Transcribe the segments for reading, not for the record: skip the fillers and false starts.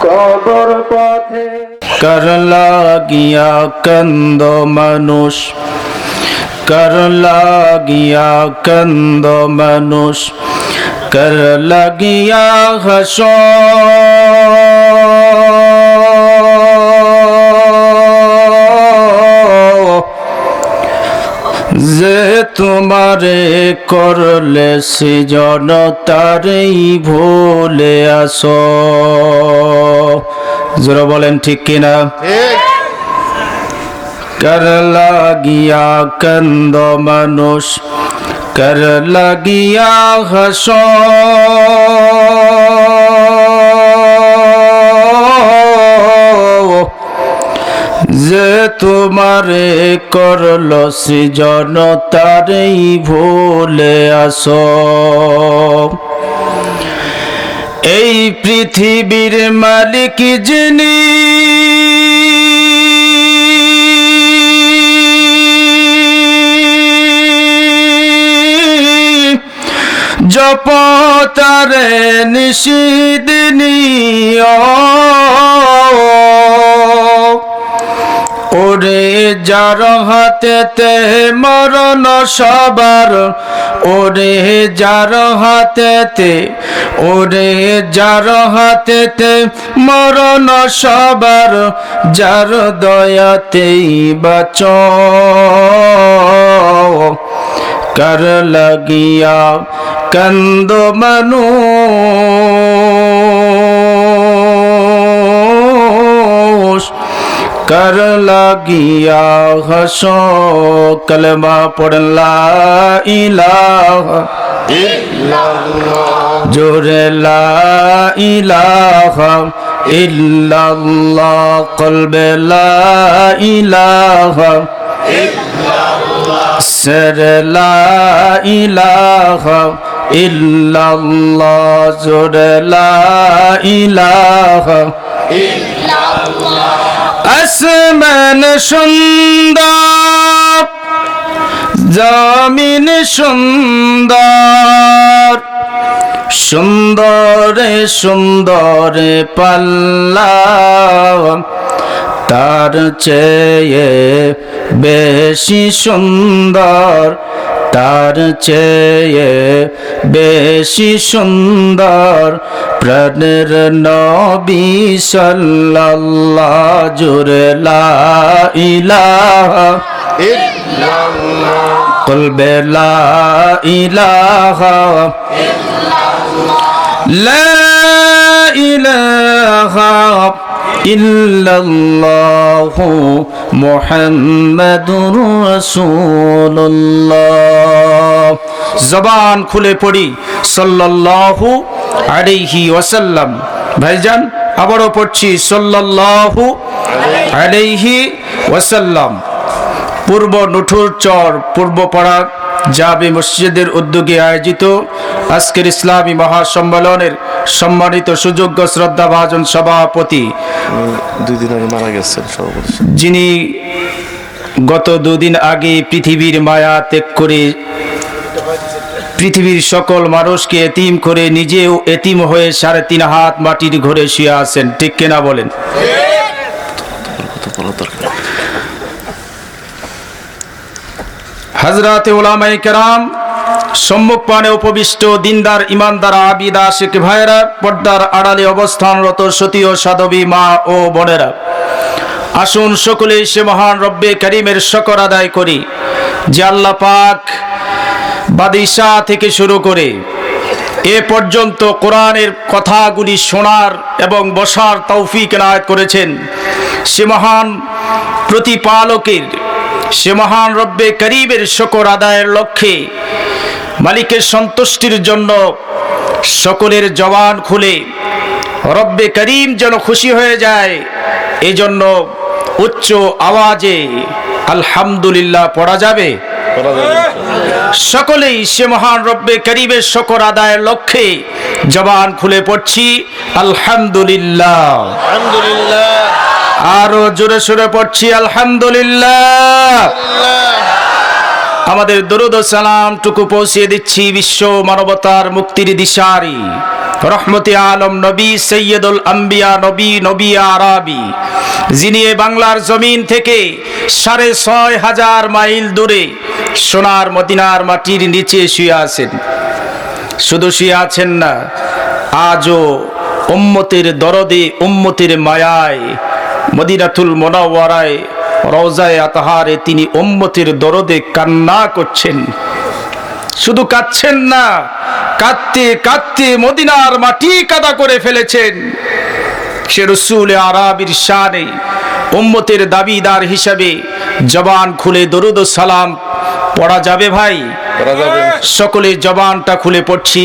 কবর পথে কর লাগিয়া কান্দ মানুষ, কর লাগিয়া কান্দ মানুষ, কর লাগিয়া হাসো যে তোমারে করলে সৃজন তারেই ভুলে আসো। জোরে বলেন ঠিক কিনা? কর লাগিয়া কান্দ মানুষ, কর লাগিয়া হাসো যে তোমারে করলো সৃজন তারেই ভুলে আসো। এই পৃথিবীর মালিক যিনি জপ তারে নিশিদিনী ওরে যার হাতেতে মরণ সবার, ওরে যার হাতেতে, ওরে যার হাতেতে মরণ সবার, যার দয়াতেই বাঁচো। কর লাগিয়া কান্দ মানুষ, কর লাগিয়া হাসো। কলমা পড়েন লা ইলাহা ইল্লাল্লাহ, জোরে লা ইলাহা ইল্লাল্লাহ, কলবে লা ইলাহা ইল্লাল্লাহ, সরে লা ইলাহা ইল্লাল্লাহ, জোরে লা ইলাহা ইল্লাল্লাহ। আসমান সুন্দর, জমিন সুন্দর, সুন্দরে সুন্দরে পাল্লা, তার চেয়ে বেশি সুন্দর, তার চেয়ে বেশি সুন্দর প্রাণের নবী সাল্লাল্লাহু জোরে লা ইলাহা ইল্লাল্লাহ, কলবে লা ইলাহা ইল্লাল্লাহ, লা ইলাহা ইল্লাল্লাহু মুহাম্মাদুর রাসূলুল্লাহ। জবান খুলে পড়ি সাল্লাল্লাহু আলাইহি ওয়াসাল্লাম। ভাইজান আবারও পড়ছি সাল্লাল্লাহু আলাইহি ওয়াসাল্লাম। পূর্ব নুঠুরচর পূর্বপাড়া জামে মসজিদের উদ্যোগে আয়োজিত আজকের ইসলামী মহাসম্মেলনের সম্মানিত সুযোগ্য শ্রদ্ধাভাজন সভাপতি, দুদিন আগে মারা গেছেন সভাপতি, যিনি গত দুদিন আগে পৃথিবীর মায়া ত্যাগ করে পৃথিবীর সকল মানুষকে এতিম করে নিজেও এতিম হয়ে 3.5 হাত মাটির ঘরে শুয়ে আছেন, ঠিক কিনা বলেন? হযরতে উলামায়ে কেরাম, সম্মুখপানে উপবিষ্ট দিনদার ইমানদার আবিদ আশিক ভাইরা, পর্দার আড়ালে অবস্থানরত সতী ও সাধবী মা ও বোনেরা, আসুন সকলেই সে মহান রব্বে কারীমের শুকর আদায় করি যে আল্লাহ পাক বাদশাহ থেকে শুরু করে এ পর্যন্ত কোরআনের কথাগুলি শোনার এবং বসার তৌফিক এনায়েত করেছেন। সে মহান প্রতিপালকের, সে মহান রব্বে কারীমের শুকর আদায়ের লক্ষ্যে মালিকের সন্তুষ্টির জন্য সকলের জবান খুলে রব্বে কারীম যেন খুশি হয়ে যায়, এই জন্য উচ্চ আওয়াজে আলহামদুলিল্লাহ পড়া যাবে। সকলেই সে মহান রব্বে করিমের শকর আদায়ের লক্ষ্যে জবান খুলে পড়ছি আলহামদুলিল্লাহ। আলহামদুলিল্লাহ। আরো জোরে সোরে পড়ছি আলহামদুলিল্লাহ। আমাদের দরুদ ও সালাম টুকু পৌঁছে দিচ্ছি বিশ্ব মানবতার মুক্তির দিশারি রহমতে আলম নবী সৈয়দুল আম্বিয়া নবী আরাবী, যিনি এ বাংলার জমিন থেকে 6,500 মাইল দূরে সোনার মদিনার মাটির নিচে শুয়ে আছেন। শুধু শুয়ে আছেন না, আজও উম্মতের দরদে উম্মতের মায়ায় মদিনাতুল মুনাওয়ারায় রওজায়ে আতহারে তিনি উম্মতের দরদে কান্না করছেন। শুধু কাঁদছেন না, কাঁদতে কাঁদতে মদিনার মাটি কাদা করে ফেলেছেন। সে রসুল আরাবির শানে উম্মতের দাবিদার হিসাবে জবান খুলে দরুদ ও সালাম পড়া যাবে ভাই? সকলে জবানটা খুলে পড়ছি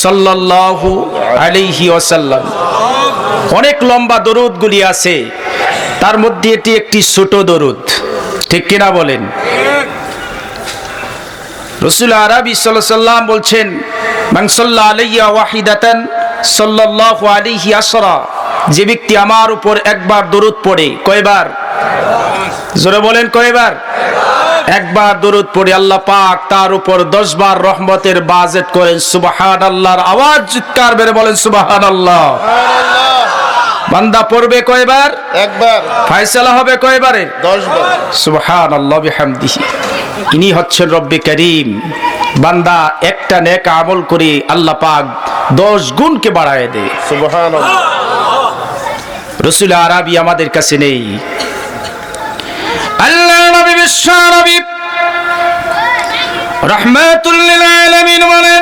সাল্লাল্লাহু আলাইহি ওয়াসাল্লাম। অনেক লম্বা দরুদগুলি আছে, তার মধ্যে এটি একটি ছোট দরুদ, ঠিক কিনা বলেন? রাসূল আরবি সাল্লাল্লাহু আলাইহি ওয়াসাল্লাম বলছেন, মান সাল্লা আলাইয়া ওয়াহিদাতান সাল্লাল্লাহু আলাইহি আসরা, যে ব্যক্তি আমার উপর একবার দরুদ পড়ে, কয়বার? জোরে বলেন, কয়বার? একবার দরুদ পড়ে আল্লাহ পাক তার উপর 10 বার রহমতের বাজেট করেন। সুবহানাল্লাহর আওয়াজ চিৎকার মেরে বলেন সুবহানাল্লাহ। বান্দা পড়বে কয়বার? একবার। ফয়সালা হবে কয়বারে? 10 বার। সুবহানাল্লাহ বিহামদিহি। ইনি হচ্ছেন রব্বে করিম। বান্দা একটা নেক আমল করে আল্লাহ পাক 10 গুণকে বাড়ায় দেয়। সুবহানাল্লাহ। রাসূল আরবি আমাদের কাছে নেই। আল্লাহ নবী বিশ্ব নবী রাহমাতুল লিল আলামিন বলেন,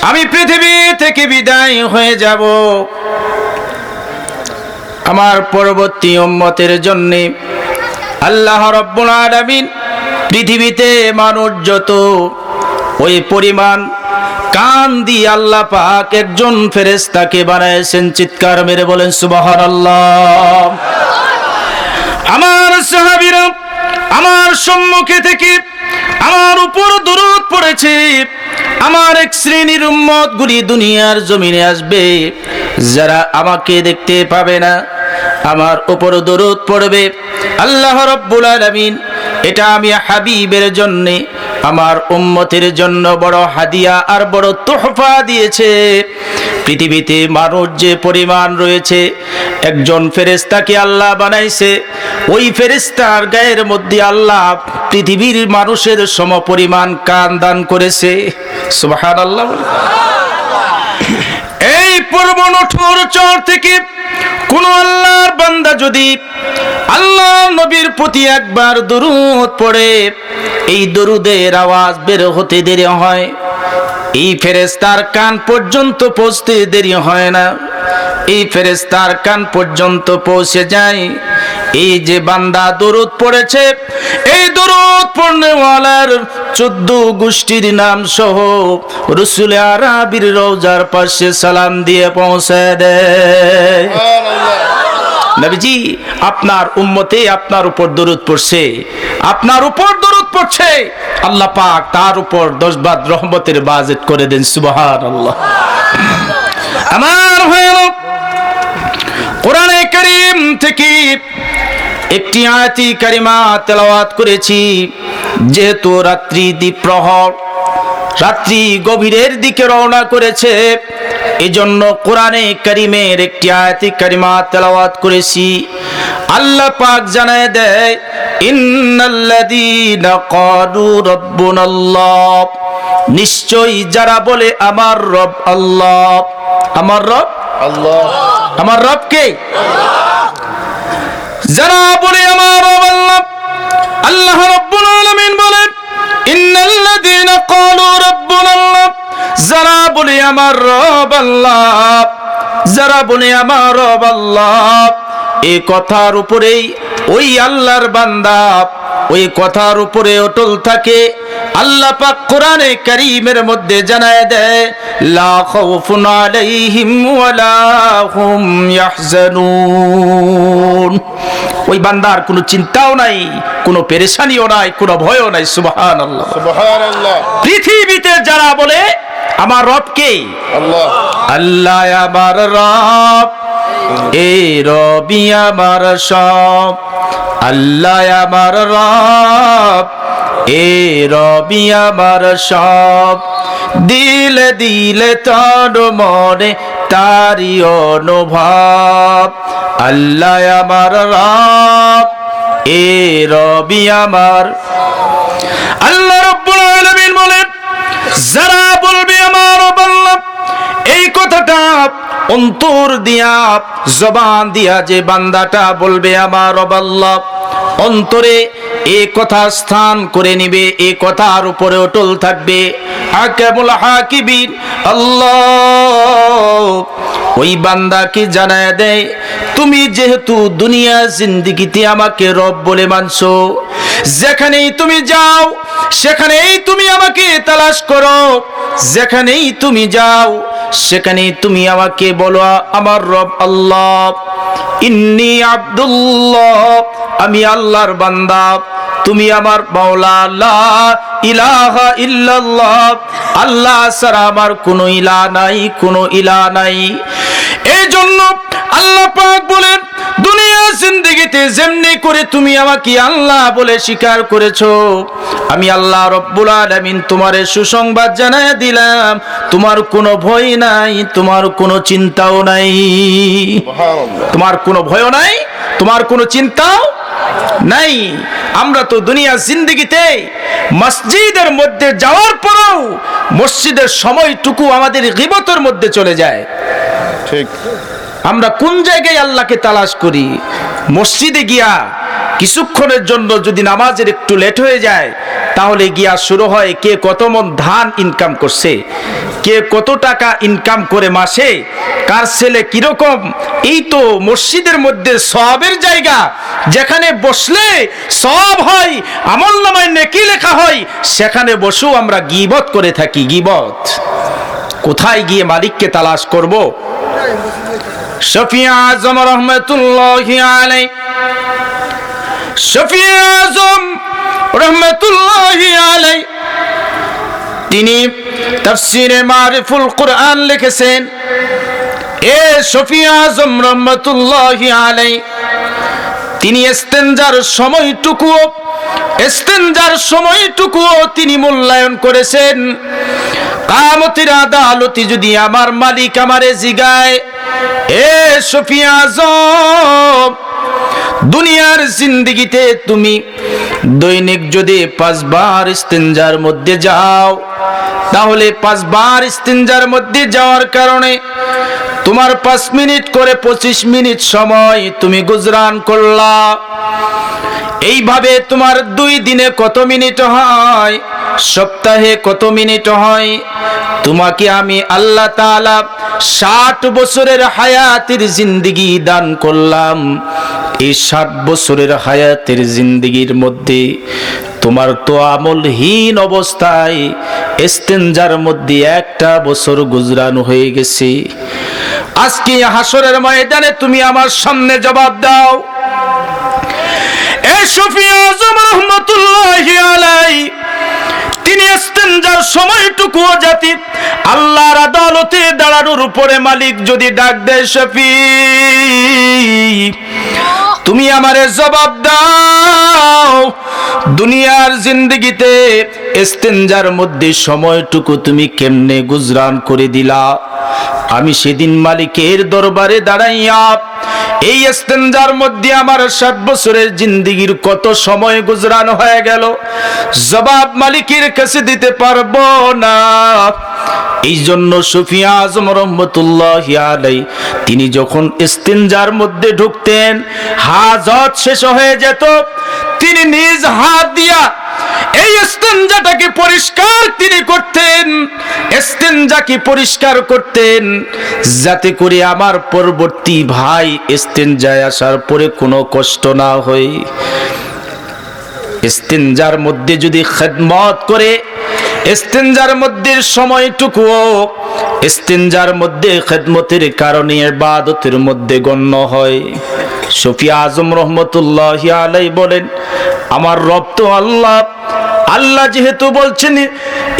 আমি পৃথিবী থেকে বিদায় হয়ে যাব, আমার পরবর্তী উম্মতের জন্য আল্লাহ রাব্বুল আলামিন পৃথিবীতে মানুষ যত ওই পরিমাণ কান দিয়ে আল্লাহ পাক একজন ফেরেশতাকে বানাইছেন। চিৎকার মেরে বলেন সুবহানাল্লাহ। আমার সাহাবীরা আমার সম্মুখে থেকে আমার উপর দরুদ পড়েছে। আমার এক শ্রেণীর উম্মত গুলি দুনিয়ার জমিনে আসবে, যারা আমাকে দেখতে পাবে না, আমার উপর দরুদ পড়বে। আল্লাহ রাব্বুল আলামিন এটা আমি হাবিবের জন্য, আমার উম্মতের জন্য বড় হাদিয়া আর বড় তোহফা দিয়েছে। পৃথিবীতে মানুষ যে পরিমাণ রয়েছে, একজন ফেরেশতাকে আল্লাহ বানাইছে, ওই ফেরেশতার গায়ের মধ্যে আল্লাহ পৃথিবীর মানুষের সমপরিমাণ কান দান করেছে। সুবহানাল্লাহ। এই পূর্ব নঠুর চর থেকে কোন আল্লাহর বান্দা যদি আল্লাহ নবীর প্রতি একবার দরুদ পড়ে, এই দরুদের আওয়াজ বের হতে দেরি হয়, এই ফেরেশতার কান পর্যন্ত পৌঁছতে দেরি হয় না, এই ফেরেশতার কান পর্যন্ত পৌঁছে যায়। এই যে বান্দা দরুদ পড়েছে, এই দরুদ পড়নেওয়ালার 14 গোষ্ঠীর নাম সহ রাসূল আরবির রওজার পাশে সালাম দিয়ে পৌঁছে দেয়। নবীজি আপনার উম্মতে আপনার উপর দরুদ পড়ছে, আপনার উপর দরুদ পড়ছে, আল্লাহ পাক তার উপর 10 বার রহমতের বাজেট করে দেন। সুবহানাল্লাহ। আমার ভাইরা, কোরআনে কারীম থেকে একটি আয়াতি কারিমা তেলাওয়াত করেছি। যেহেতু রাত্রি দ্বীপ্রহর, রাত্রি গভীরের দিকে রওনা করেছে, এজন্য কোরআনে কারীমের একটি আয়াতি কারিমা তেলাওয়াত করেছি। আল্লাহ পাক জানায় দেয়, ইন্নাল্লাযীনা ক্বালু রাব্বুনাল্লাহ, নিশ্চয়ই যারা বলে আমার রব আল্লাহ। আমার রব আল্লাহ। আমার রব কে? যারা বলে আমার রব আল্লাহ, আল্লাহ রাব্বুল আলামিন বলেন, ইন্নাল্লাযীনা ক্বালু রাব্বুনাল্লাহ, যারা বলে আমার রব আল্লাহ, যারা বলে আমার রব আল্লাহ, এই কথার উপরেই ওই আল্লাহর বান্দা ওই কথার উপরে অটল থাকে। আল্লাহ পাক কোরআনে কারীমের মধ্যে জানায় দেয়, লা খাউফুন আলাইহিম ওয়ালা হুম ইয়াহজানুন, ওই বান্দার কোনো চিন্তাও নাই, কোনো পেরেশানিও নাই, কোনো ভয়ও নাই। সুবহানাল্লাহ। সুবহানাল্লাহ। পৃথিবীতে যারা বলে আমার রব কে, আল্লাহ আল্লাহ আমার রব, এ রবি আমার সব, আল্লাহ আমার রব, এ রবি আমার সব, দিলে দিলে তন মনে তারি অনুভব, আল্লাহ আমার রব, এ রবি আমার। আল্লাহ রাব্বুল আলামিন বলেন, যারা বলবে আমার রব আল্লাহ, এই কথাটা অন্তর দিয়া জবান দিয়া যে বান্দাটা বলবে আমার রব আল্লাহ, অন্তরে এই কথা স্থান করে নিবে, এই কথার উপরে অটল থাকবে, হাকামুল হাকিবিন আল্লাহ ওই বান্দাকে জানায় দেয়, তুমি যেহেতু দুনিয়া জিন্দেগিতে আমাকে রব বলে মানছো, যেখানেই তুমি যাও সেখানেই তুমি আমাকে তালাশ করো, যেখানেই তুমি যাও সেখানেই তুমি আমাকে বলো আমার রব আল্লাহ, ইন্নী আব্দুল্লাহ, আমি আল্লাহর বান্দা, তুমি আমার মাওলা, লা ইলাহা ইল্লাল্লাহ, আল্লাহ ছাড়া আমার কোনো ইলাহ নাই, কোনো ইলাহ নাই। এই জন্য আল্লাহ পাক বলেন, দুনিয়া জিন্দেগিতে যেমনি করে তুমি আমাকে আল্লাহ বলে স্বীকার করেছো, আমি আল্লাহ রব্বুল আলামিন তোমারে সুসংবাদ জানায় দিলাম, তোমার কোনো ভয় নাই, তোমার কোনো চিন্তাও নাই, সুবহানাল্লাহ। তোমার কোনো ভয় নাই, তোমার কোনো চিন্তাও নাই। আমরা তো দুনিয়া জিন্দেগিতে মসজিদের মধ্যে যাওয়ার পরেও মসজিদের সময়টুকু আমাদের গীবতের মধ্যে চলে যায়। ঠিক। আমরা কোন জায়গায় আল্লাহকে তালাশ করি? মসজিদে গিয়া কিছুক্ষণের জন্য যদি নামাজের একটু লেট হয়ে যায়, তাহলে গিয়া শুরু হয় কে কত মন ধান ইনকাম করছে, কে কত টাকা ইনকাম করে মাসে, কার ছেলে কিরকম। এই তো মসজিদের মধ্যে সওয়াবের জায়গা, যেখানে বসলে সওয়াব হয়, আমলনামায় নেকি লেখা হয়, সেখানে বসেও আমরা গীবত করে থাকি। গীবত। কোথায় গিয়ে মালিককে তালাশ করব? শফি আজম রহমতুল্লাহি আলাইহি, শফি আজম রহমতুল্লাহি আলাইহি তিনি তাফসীরে মারিফুল কুরআন লিখেছেন। এ শফি আজম রহমতুল্লাহি আলাইহি তিনি ইস্তেনজার সময়টুকুও তিনি মূল্যায়ন করেছেন। কিয়ামতের আদালতে যদি আমার মালিক আমারে জিগায়, এ শফি আজম, দুনিয়ার জিন্দেগিতে তুমি দৈনিক যদি 5 বার ইস্তেনজার মধ্যে যাও, তাহলে 5 বার ইস্তেনজার মধ্যে যাওয়ার কারণে তোমার 5 মিনিট করে 25 মিনিট সময় তুমি গুজরান করলা। এইভাবে তোমার 2 দিনে কত মিনিট হয়, সপ্তাহে কত মিনিট হয়? তোমাকে আমি আল্লাহ তাআলা 60 বছরের হায়াতের জিন্দেগি দান করলাম। এই 60 বছরের হায়াতের জিন্দেগির মধ্যে তোমার তো আমলহীন অবস্থায় ইস্তেনজার মধ্যে 1টা বছর গুজরান হয়ে গেছে। আজকে হাসরের ময়দানে তুমি আমার সামনে জবাব দাও। এই শফি আজম রহমতুল্লাহি আলাইহি তিনি ইস্তেনজার সময়টুকু জাতি আল্লাহর আদালতে দাঁড়ানোর উপরে মালিক যদি ডাক দেয়, শফি তুমি আমারে জবাব দাও, দুনিয়ার জিন্দেগিতে ইস্তেনজার মধ্যে সময়টুকু তুমি কেমনে গুজরান করে দিলা? আমি সেদিন মালিকের দরবারে দাঁড়াইয়া এই ইস্তেনজার মধ্যে আমার 60 বছরের জিন্দেগির কত সময় গুজরান হয়ে গেল, জবাব মালিকের কাছে দিতে পারবো না। এই জন্য শফি আজম রহমতুল্লাহি আলাইহি তিনি যখন ইস্তেনজার মধ্যে ঢুকতেন, হাজত শেষ হয়ে যেত, তিনি নিজ হাত দিয়া এই ইস্তেনজাটাকে পরিষ্কার তিনি করতেন, ইস্তেনজাকে পরিষ্কার করতেন, যাতে করে আমার পরবর্তী ভাই ইস্তেনজায় আসার পরে কোনো কষ্ট না হয়। ইস্তেনজার মধ্যে যদি খিদমত করে, ইস্তেনজার মধ্যে সময়টুকুও ইস্তেনজার মধ্যে খিদমতের কারণে ইবাদতের মধ্যে গণ্য হয়। শফি আজম রহমতুল্লাহি আলাইহি বলেন, আমার রব তো আল্লাহ। আল্লাহ যেহেতু বলছেন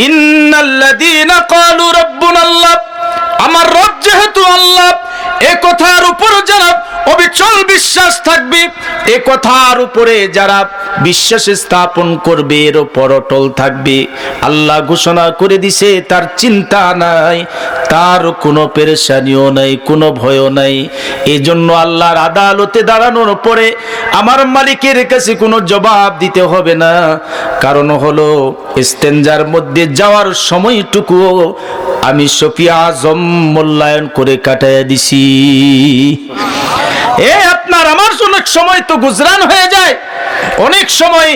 ইন্নাল্লাযীনা ক্বালু রাব্বুনাল্লাহ, আমার রব যেহেতু আল্লাহ, এ কথার উপর যারা অবিচল বিশ্বাস থাকবে, এ কথার উপরে যারা বিশ্বাস স্থাপন করবে, এর উপর অটল থাকবে, আল্লাহ ঘোষণা করে দিছে তার চিন্তা নাই, তার কোনো পেরেশানিও নাই, কোনো ভয়ও নাই। এই জন্য আল্লাহর আদালতে দাঁড়ানোর পরে আমার মালিকের কাছে কোনো জবাব দিতে হবে না। কারণ হলো ইস্তেঞ্জার মধ্যে যাওয়ার সময়টুকু আমি শফি আজম মূল্যায়ন করে কাটাইয়া দিছি। আপনার আমার অনেক সময় তো গুজরান হয়ে যায়, অনেক সময়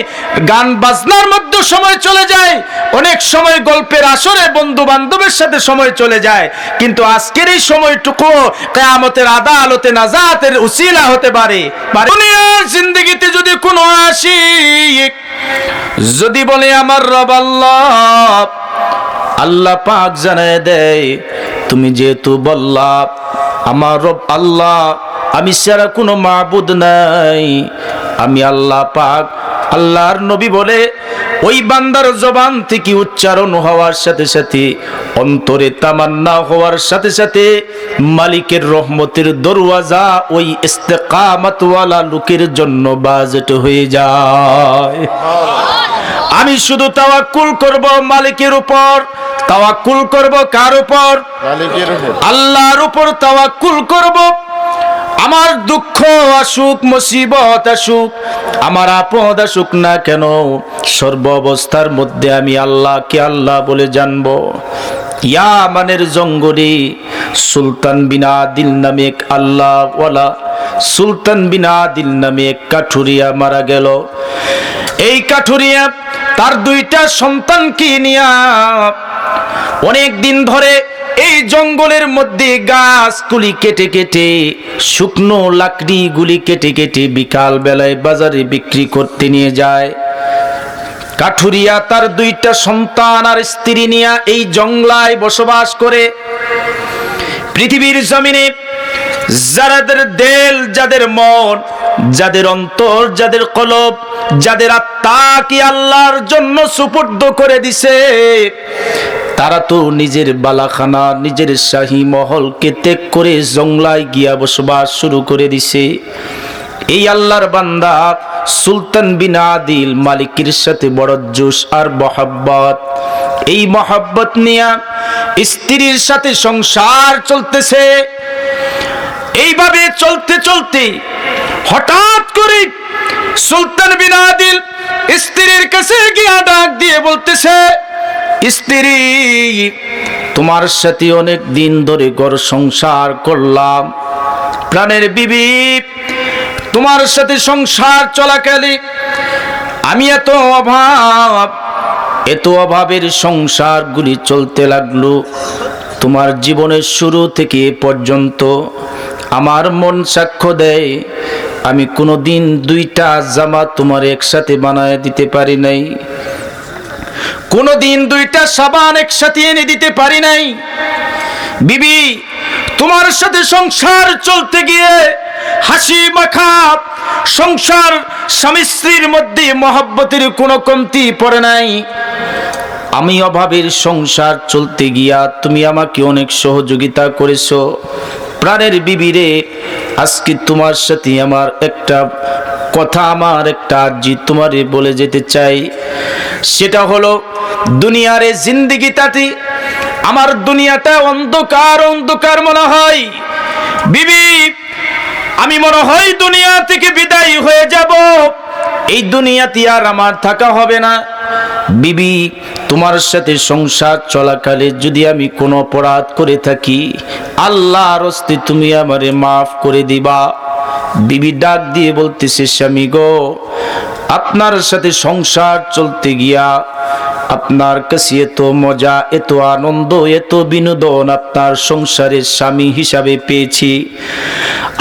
গান বাজনার মধ্যে সময় চলে যায়, অনেক সময় গল্পের আসরে বন্ধু বান্ধবের সাথে সময় চলে যায়, কিন্তু আজকের এই সময়টুকু কিয়ামতের আদালতে নাজাতের উসিলা হতে পারে। দুনিয়ার জিন্দেগিতে যদি কোনো আশিক যদি বলে আমার রব আল্লাহ, আল্লাহ পাক জানায় দেয়, তুমি যেহেতু বললা আমার রব আল্লাহ, আমি ছাড়া কোনো মাবুদ নাই, আমি আল্লাহ পাক। আল্লাহর নবী বলে ওই বান্দার জবান থেকে উচ্চারণ হওয়ার সাথে সাথে, অন্তরে তামান্না হওয়ার সাথে সাথে মালিকের রহমতের দরওয়াজা ওই ইস্তেকামতওয়ালা লোকের জন্য বাজেট হয়ে যায়। আমি শুধু তাওয়াক্কুল করব মালিকের উপর। তাওয়াক্কুল করব কার উপর? মালিকের উপর। আল্লাহর উপর তাওয়াক্কুল করব। আমার দুঃখ আসুক, মুসিবত আসুক, আমার আপদ আসুক না কেন, সর্ব অবস্থার মধ্যে আমি আল্লাহকে আল্লাহ বলে জানবো। ইয়ামানের জঙ্গলে সুলতান বিন আদিল নামে এক আল্লাহওয়ালা, সুলতান বিন আদিল নামে এক কাঠুরিয়া মারা গেল। এই কাঠুরিয়া তার দুইটা সন্তানকে নিয়ে অনেক দিন ধরে এই জঙ্গলের মধ্যে গাছগুলি কেটে কেটে, শুকনো লাকড়িগুলি কেটে কেটে বিকাল বেলায় বাজারে বিক্রি করতে নিয়ে যায়। কাঠুরিয়া তার দুইটা সন্তান আর স্ত্রী নিয়ে এই জঙ্গলায় বসবাস করে। পৃথিবীর জমিনে যাদের দিল, যাদের মন, যাদের অন্তর, যাদের কলব, যাদের আত্মা কি আল্লাহর জন্য সুপুর্দ করে দিছে, তারা তো নিজের বালাখানা, নিজের শাহী মহলকে ত্যাগ করে জঙ্গলায় গিয়া বসবাস শুরু করে দিছে। এই আল্লাহর বান্দা সুলতান বিন আদিল মালিকের সাথে বড় জোশ আর মহব্বত। এই মহব্বত নিয়ে স্ত্রীর সাথে সংসার চলতেছে। এইভাবে চলতে চলতে হঠাৎ করে সুলতান বিন আদিল স্ত্রীর কাছে গিয়া ডাক দিয়ে বলতেছে, স্ত্রী, তোমার সাথে অনেক দিন ধরে ঘর সংসার করলাম, প্রাণের বিবি, তোমার সাথে সংসার চলাকালে আমি এত অভাবের সংসারগুলি চলতে লাগলো। তোমার জীবনের শুরু থেকে পর্যন্ত আমার মন সাক্ষ্য দেয়, আমি কোনোদিন দুইটা জামা তোমার একসাথে বানায় দিতে পারি নাই, কোনোদিন দুইটা সাবান একসাথে এনে দিতে পারি নাই। বিবি, তোমার সাথে সংসার চলতে গিয়ে হাসি মাখা সংসার, স্বামী স্ত্রীর মধ্যে মহব্বতের কোনো কমতি পড়ে নাই। আমি অভাবের সংসার চলতে গিয়া তুমি আমাকে অনেক সহযোগিতা করেছো। প্রাণের বিবিরে, আজকে তোমার সাথে আমার একটা কথা, আমার একটা আরজি তোমারে বলে যেতে চাই। সেটা হলো, দুনিয়ার এই জিন্দেগিটাতে আমার দুনিয়াটা অন্ধকার অন্ধকার মনে হয়। বিবি, আমি মনে হয় দুনিয়া থেকে বিদায় হয়ে যাব, এই দুনিয়াতে আর আমার থাকা হবে না। বিবি, তোমার সাথে সংসার চলাকালে যদি আমি কোনো অপরাধ করে থাকি, আল্লাহর হস্তে তুমি আমারে মাফ করে দিবা। বিবি ডাক দিয়ে বলতেছে, স্বামী গো, আপনার সাথে সংসার চলতে গিয়া আপনার কাছে এত মজা, এত আনন্দ, এত বিনোদন আপনার সংসারের স্বামী হিসাবে পেয়েছি,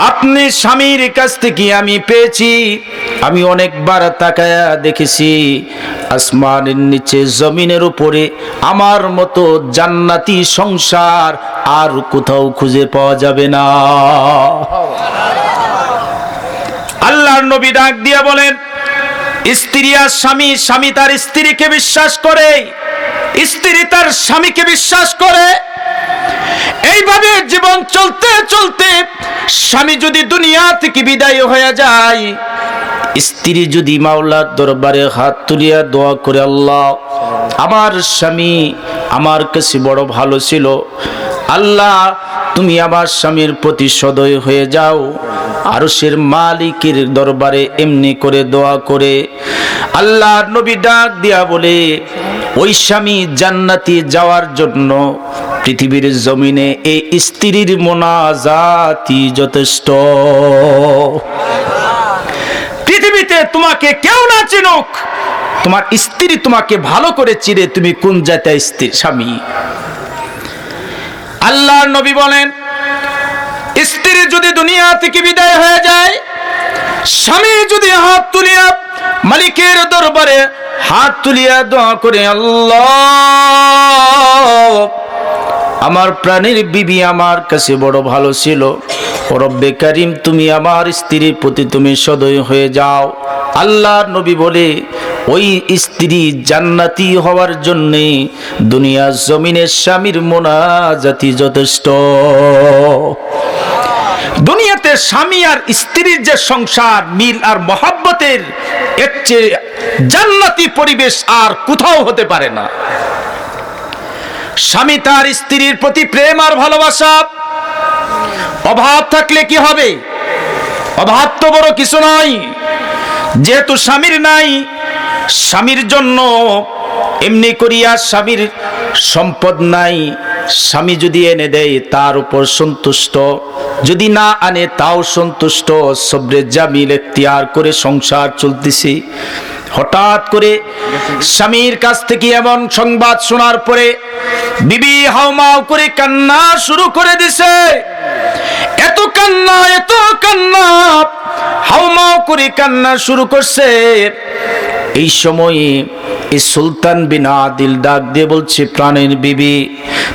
আপনি স্বামীর কাছ থেকে আমি পেয়েছি। আমি অনেকবার তাকায়া দেখেছি, আসমানের নিচে জমিনের উপরে আমার মতো জান্নাতি সংসার আর কোথাও খুঁজে পাওয়া যাবে না। আল্লাহর নবী ডাক দিয়া বলেন, স্ত্রী আর স্বামী, স্বামী তার স্ত্রীকে বিশ্বাস করে, স্ত্রী তার স্বামীকে বিশ্বাস করে। এইভাবে জীবন চলতে চলতে স্বামী যদি দুনিয়া থেকে বিদায় হয়ে যায়, স্ত্রী যদি মাওলার দরবারে হাত তুলিয়া দোয়া করে, আল্লাহ আমার স্বামী আমার কাছে বড় ভালো ছিল, আল্লাহ তুমি আমার স্বামীর প্রতি সদয় হয়ে যাও। আরশের মালিকের দরবারে এমনি করে দোয়া করে আল্লাহর নবী ডাক দিয়া বলে, ওই স্বামী জান্নাতে যাওয়ার জন্য পৃথিবীর জমিনে এই স্ত্রীর মোনাজাতই যথেষ্ট। পৃথিবীতে তোমাকে কেউ না চিনুক, তোমার স্ত্রী তোমাকে ভালো করে চিনে তুমি কোন জাতের স্ত্রী স্বামী। আল্লাহর নবী বলেন, স্ত্রী যদি দুনিয়া থেকে বিদায় হয়ে যায়, স্বামী যদি হাত তুলিয়া মালিকের দরবারে হাত তুলিয়া দোয়া করে, আল্লাহ আমার প্রাণের বিবি আমার কাছে বড় ভালো ছিল, রব্বে কারিম তুমি আমার স্ত্রীর প্রতি তুমি সদয় হয়ে যাও। আল্লাহর নবী বলে, ওই স্ত্রী জান্নাতি হওয়ার জন্যে দুনিয়ার জমিনের স্বামীর মোনাজাতি যথেষ্ট। দুনিয়াতে স্বামী আর স্ত্রীর যে সংসার, মিল আর মহব্বতের এর চেয়ে জান্নাতি পরিবেশ আর কোথাও হতে পারে না। স্বামী তার স্ত্রীর প্রতি প্রেম আর ভালোবাসা, অভাব থাকলে কি হবে? অভাব তো বড় কিছু নয়, যেহেতু স্বামীর নাই, স্বামীর জন্য এমনি করিয়া স্বামীর সম্পদ নাই, স্বামী যদি এনে দেয় তার উপর সন্তুষ্ট, যদি না আনে তাও সন্তুষ্ট, সবরে জামিল এখতিয়ার করে সংসার চলতেছে। হঠাৎ করে স্বামীর কাছ থেকে এমন সংবাদ শোনার পরে বিবি হাউমাউ করে কান্না শুরু করে দিছে। এত কান্না, এত কান্না, হাউমাউ করে কান্না শুরু করছে। এই সময়ে এই সুলতান বিন আদিল ডাক দিয়ে বলছে, প্রাণের বিবি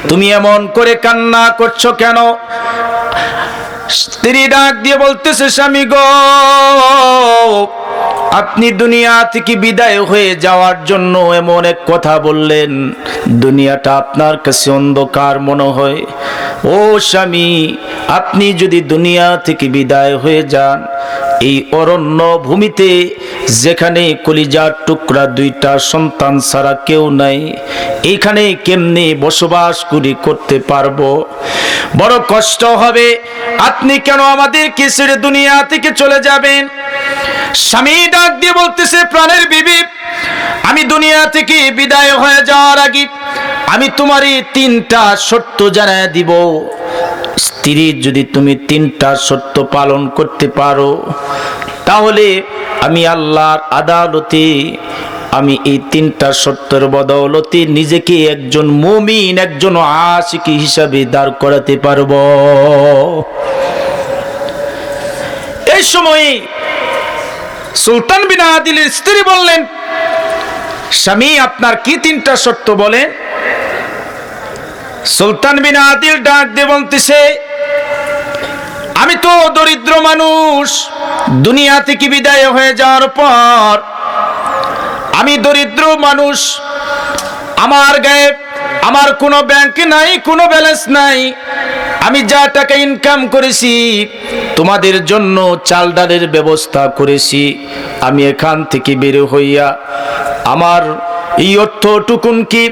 তুমি এমন করে কান্না করছো কেন? স্ত্রী ডাক দিয়ে বলতেছে, স্বামী গো, আপনি দুনিয়া থেকে বিদায় হয়ে যাওয়ার জন্য এমন এক কথা বললেন, দুনিয়াটা আপনার কাছে অন্ধকার মনে হয়। ও স্বামী, আপনি যদি দুনিয়া থেকে বিদায় হয়ে যান, এই অরণ্য ভূমিতে যেখানে কলিজার টুকরা দুইটা সন্তান ছাড়া কেউ নাই, এইখানে কেমনে বসবাস করতে পারবো? বড় কষ্ট হবে। আপনি কেন আমাদেরকে ছেড়ে দুনিয়া থেকে চলে যাবেন? স্বামী ডাক দিয়ে বলতেছে, প্রাণের বিবি আমি দুনিয়া থেকে বিদায় হয়ে যাওয়ার আগে আমি তোমারই তিনটা শর্ত জানায় দিব। স্ত্রী যদি তুমি তিনটা শর্ত পালন করতে পারো, তাহলে আমি আল্লাহর আদালতে আমি এই তিনটা শর্তের বদৌলতে নিজেকে একজন মুমিন, একজন আশিক হিসাবে দাঁড় করাতে পারবো। এই সময় সুলতান বিন আদিলের স্ত্রী বললেন, স্বামী আপনার কি তিনটা শর্ত বলেন? সুলতান বিন আদিল ডাক দিয়ে বলতেছে, আমি তো দরিদ্র মানুষ, দুনিয়া থেকে বিদায় হয়ে যাওয়ার পর আমি দরিদ্র মানুষ, আমার গায়ে আমার কোনো ব্যাংক নাই, কোনো ব্যালেন্স নাই। আমি যা টাকা ইনকাম করেছি তোমাদের জন্য চাল ডালের ব্যবস্থা করেছি, আমি এখান থেকে বের হইয়া আমার এই অর্থটুকুন কি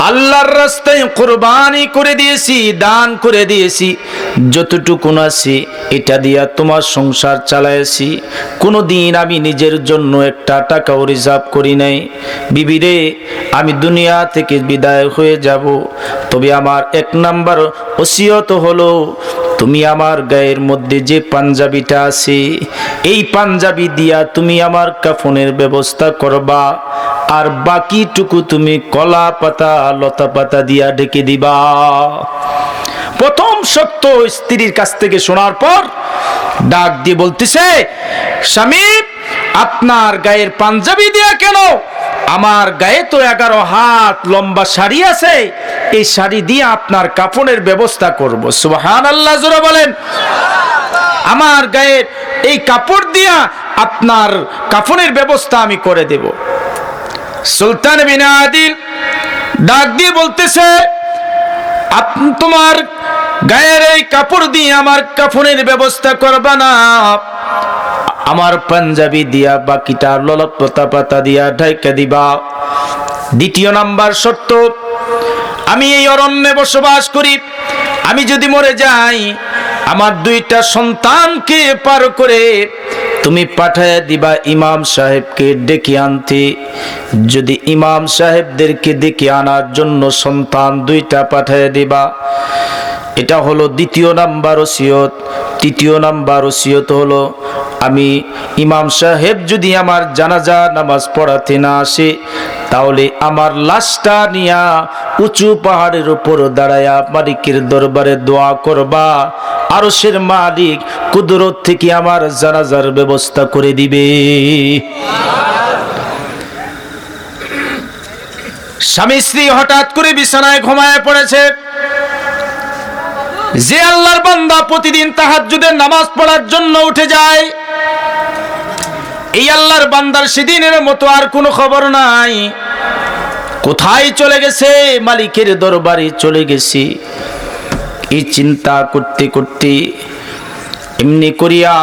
আল্লাহর রাস্তায় কুরবানি করে দিয়েছি, দান করে দিয়েছি। যতটুকুন আছে এটা দিয়া তোমার সংসার চালাইছি, কোনোদিন আমি নিজের জন্য একটা টাকাও রিজার্ভ করি নাই। বিবিরে, আমি দুনিয়া থেকে বিদায় হয়ে যাব, তবে আমার এক নাম্বার ওসিয়ত হলো, তুমি আমার গায়ের মধ্যে যে পাঞ্জাবিটা আছে এই পাঞ্জাবি দিয়া তুমি আমার কাফনের ব্যবস্থা করবা, আর বাকিটুকু তুমি কলা পাতা লতা পাতা দিয়া ঢেকে দিবা। প্রথম সত্য স্ত্রীর কাছ থেকে শোনার পর ডাক দিয়ে বলতেছে, স্বামী আপনার গায়ের পাঞ্জাবি দিয়া কেন? আমার গায়ে তো 11 হাত লম্বা শাড়ি আছে, এই শাড়ি দিয়ে আপনার কাফনের ব্যবস্থা করব। সুবহানাল্লাহ, জোরে বলেন। আমার গায়ে এই কাপড় দিয়া আপনার কাফনের ব্যবস্থা আমি করে দেব। সুলতান বিন আদিল ডাক দিয়ে বলতেছে, তোমার গায়ের এই কাপড় দিয়ে আমার কাফনের ব্যবস্থা করবা না, আমার পাঞ্জাবি দিয়া বাকিটা ললকপতা পাতা দিয়া ঢাইকা দিবা। দ্বিতীয় নাম্বার শর্ত, আমি এই অরণ্যে বসবাস করি, আমি যদি মরে যাই আমার দুইটা সন্তানকে পার করে তুমি পাঠায় দিবা ইমাম সাহেবকে ডেকে আনতে। যদি ইমাম সাহেবদেরকে ডেকে আনার জন্য সন্তান দুইটা পাঠায় দিবা। এটা হলো দ্বিতীয় নাম্বার ওসিয়ত। তৃতীয় নাম্বার ওসিয়ত হলো, আমি ইমাম সাহেব যদি আমার জানাজা নামাজ পড়াতে না আসে তাহলে আমার লাশটা নিয়া উঁচু পাহাড়ের উপর দাঁড়ায়া মালিকের দরবারে দোয়া করবা, আরশের মালিক কুদরত থেকে আমার জানাজার ব্যবস্থা করে দিবে। স্বামী স্ত্রী হঠাৎ করে বিছানায় ঘুমায় পড়েছে। যে আল্লাহর বান্দা প্রতিদিন তাহাজ্জুদের নামাজ পড়ার জন্য উঠে যায়, এই আল্লাহর বান্দার সেদিনের মতো আর কোনো খবর নাই। কোথায় চলে গেছে? মালিকের দরবারে চলে গেছি। এই চিন্তা করতে করতে এমনি করিয়া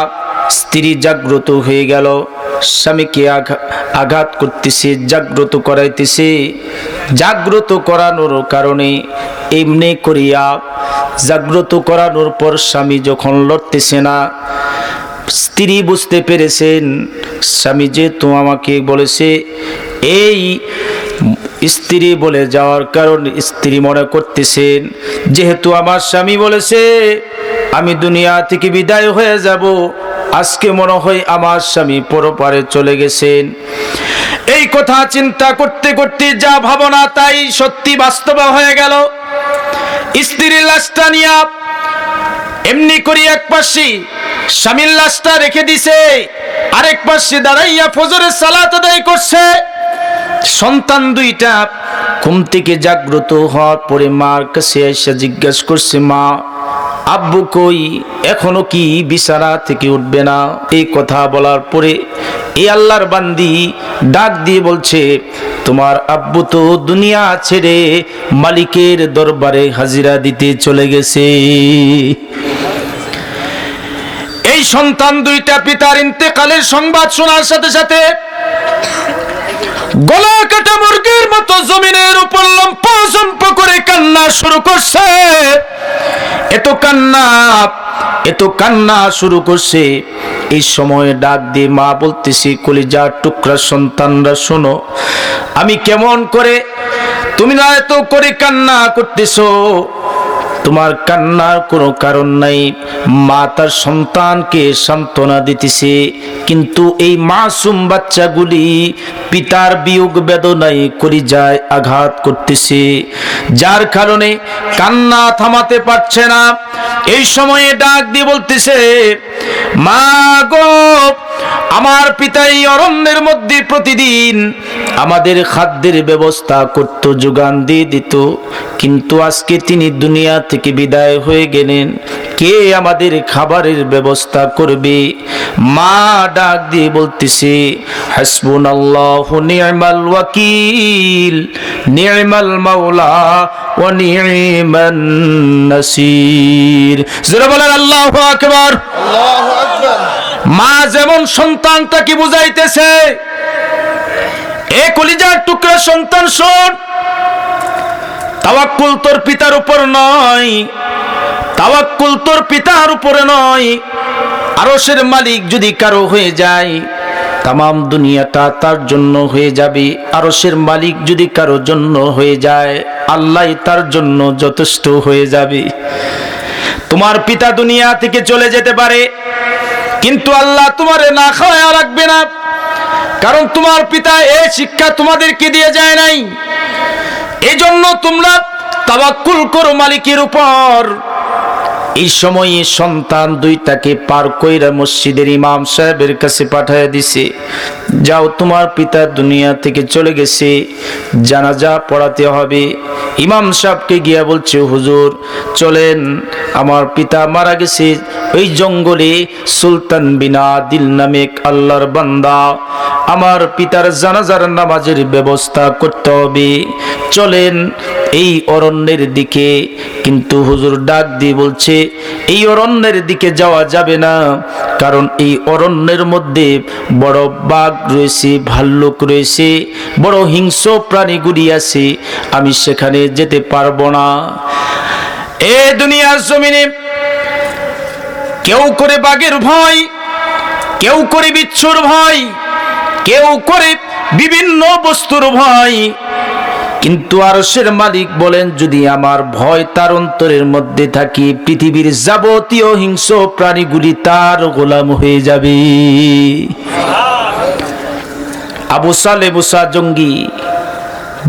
স্ত্রী জাগ্রত হয়ে গেল। স্বামীকে আঘাত করতেছে, জাগ্রত করাইতেছে। জাগ্রত করানোর কারণে এমনি করিয়া জাগ্রত করানোর পর স্বামী যখন লড়তেছে না, স্ত্রী বুঝতে পেরেছেন স্বামী যেহেতু আমাকে বলেছে, এই স্ত্রী বলে যাওয়ার কারণ স্ত্রী মনে করতেছেন যেহেতু আমার স্বামী বলেছে আমি দুনিয়া থেকে বিদায় হয়ে যাব, আজকে মনে হয় আমার স্বামী পরপারে চলে গেছেন। এই কথা চিন্তা করতে করতে যা ভাবনা তাই সত্যি বাস্তব হয়ে গেল। স্ত্রীর লাশটা নিয়ে এমনি করি এক পাশে স্বামীর লাশটা রেখে দিছে, আরেক পাশে দাঁড়াইয়া ফজরের সালাত আদায় করছে। সন্তান দুইটা ঘুম থেকে জাগ্রত হওয়ার পরে মার কাছে এসে জিজ্ঞাসা করছে, মা আব্বু কই, এখনো কি বিছানা থেকে উঠবে না? এই কথা বলার পরে এই আল্লাহর বান্দি ডাক দিয়ে বলছে, তোমার আব্বু তো দুনিয়া ছেড়ে মালিকের দরবারে হাজিরা দিতে চলে গেছে। এই সন্তান দুইটা পিতার ইন্তেকালের সংবাদ শোনার সাথে সাথে গলা কাটা মুরগির মতো জমিনের উপর লম্প করে কান্না শুরু করছে। এত কান্না শুরু করছে। এই সময় ডাক দিয়ে মা বলতেছি, কলিজার টুকরা সন্তানরা শোনো, আমি কেমন করে, তুমি না এত করে কান্না করতেছো, তোমার কান্নার কোনো কারণ নাই। মা তার সন্তানকে সান্ত্বনা দিতেছে, কিন্তু এই মাসুম বাচ্চাগুলি পিতার বিয়োগ বেদনায় কলিজায় আঘাত করতেছে, যার কারণে কান্না থামাতে পারছে না। এই সময়ে ডাক দিয়ে বলতেছে, মা গো, আমার পিতা এই অরণ্যের মধ্যে প্রতিদিন আমাদের খাদ্যের ব্যবস্থা করত, যোগান দিয়ে দিত, কিন্তু আজকে তিনি দুনিয়া থেকে বিদায় হয়ে গেলেন, কে আমাদের খাবারের ব্যবস্থা করবে? মা ডাক দিয়ে বলতেছে, হাসবুনাল্লাহু নি'মাল ওয়াকিল, নি'মাল মাওলা ওয়া নি'মান নাসির। যারা বলেন আল্লাহু আকবার। আল্লাহু আকবার। মা যেমন সন্তানটাকে বুঝাইতেছে, এ কলিজার টুকরা সন্তান শোন, তাওয়াক্কুল তোর পিতার উপর নয়, তাওয়াক্কুল তোর পিতার উপরে নয়। আরশের মালিক যদি কারো হয়ে যায়, তামাম দুনিয়াটা তার জন্য হয়ে যাবে। আরশের মালিক যদি কারো জন্য হয়ে যায়, আল্লাহ তার জন্য যথেষ্ট হয়ে যাবে। তোমার পিতা দুনিয়া থেকে চলে যেতে পারে, কিন্তু আল্লাহ তোমারে না খাওয়া রাখবে না, কারণ তোমার পিতা এই শিক্ষা তোমাদেরকে দিয়ে যায় নাই। এই জন্য তোমরা তাওয়াক্কুল করো মালিকের উপর। এই সময়ে সন্তান দুইটাকে পার কইরা মসজিদের ইমাম সাহেবের কাছে পাঠিয়ে দিছে, যাও তোমার পিতা দুনিয়া থেকে চলে গেছে, জানাজা পড়াতে হবে। ইমাম সাহেবকে গিয়া বলছে, হুজুর চলেন, আমার পিতা মারা গেছে, ওই জঙ্গলে সুলতান বিন আদিল নামে এক আল্লাহর বান্দা, আমার পিতার জানাজার নামাজের ব্যবস্থা করতে হবে, চলেন এই অরণ্যের দিকে। কিন্তু হুজুর ডাক দিয়ে বলছে, এই অরণ্যের দিকে যাওয়া যাবে না, কারণ এই অরণ্যের মধ্যে বড় বাঘ রয়েছে, ভাল্লুক রয়েছে, বড় হিংস্র প্রাণীগুলি আছে, আমি সেখানে যেতে পারবো না। এ দুনিয়ার জমিনে কেউ করে বাঘের ভয়, কেউ করে বিচ্ছুর ভয়, কেউ করে বিভিন্ন বস্তুর ভয়, কিন্তু আরশের মালিক বলেন, যদি আমার ভয় তার অন্তরের মধ্যে থাকে, পৃথিবীর যাবতীয় হিংস্র প্রাণীগুলি তার গোলাম হয়ে যাবে। আবু সালে মুসা জঙ্গি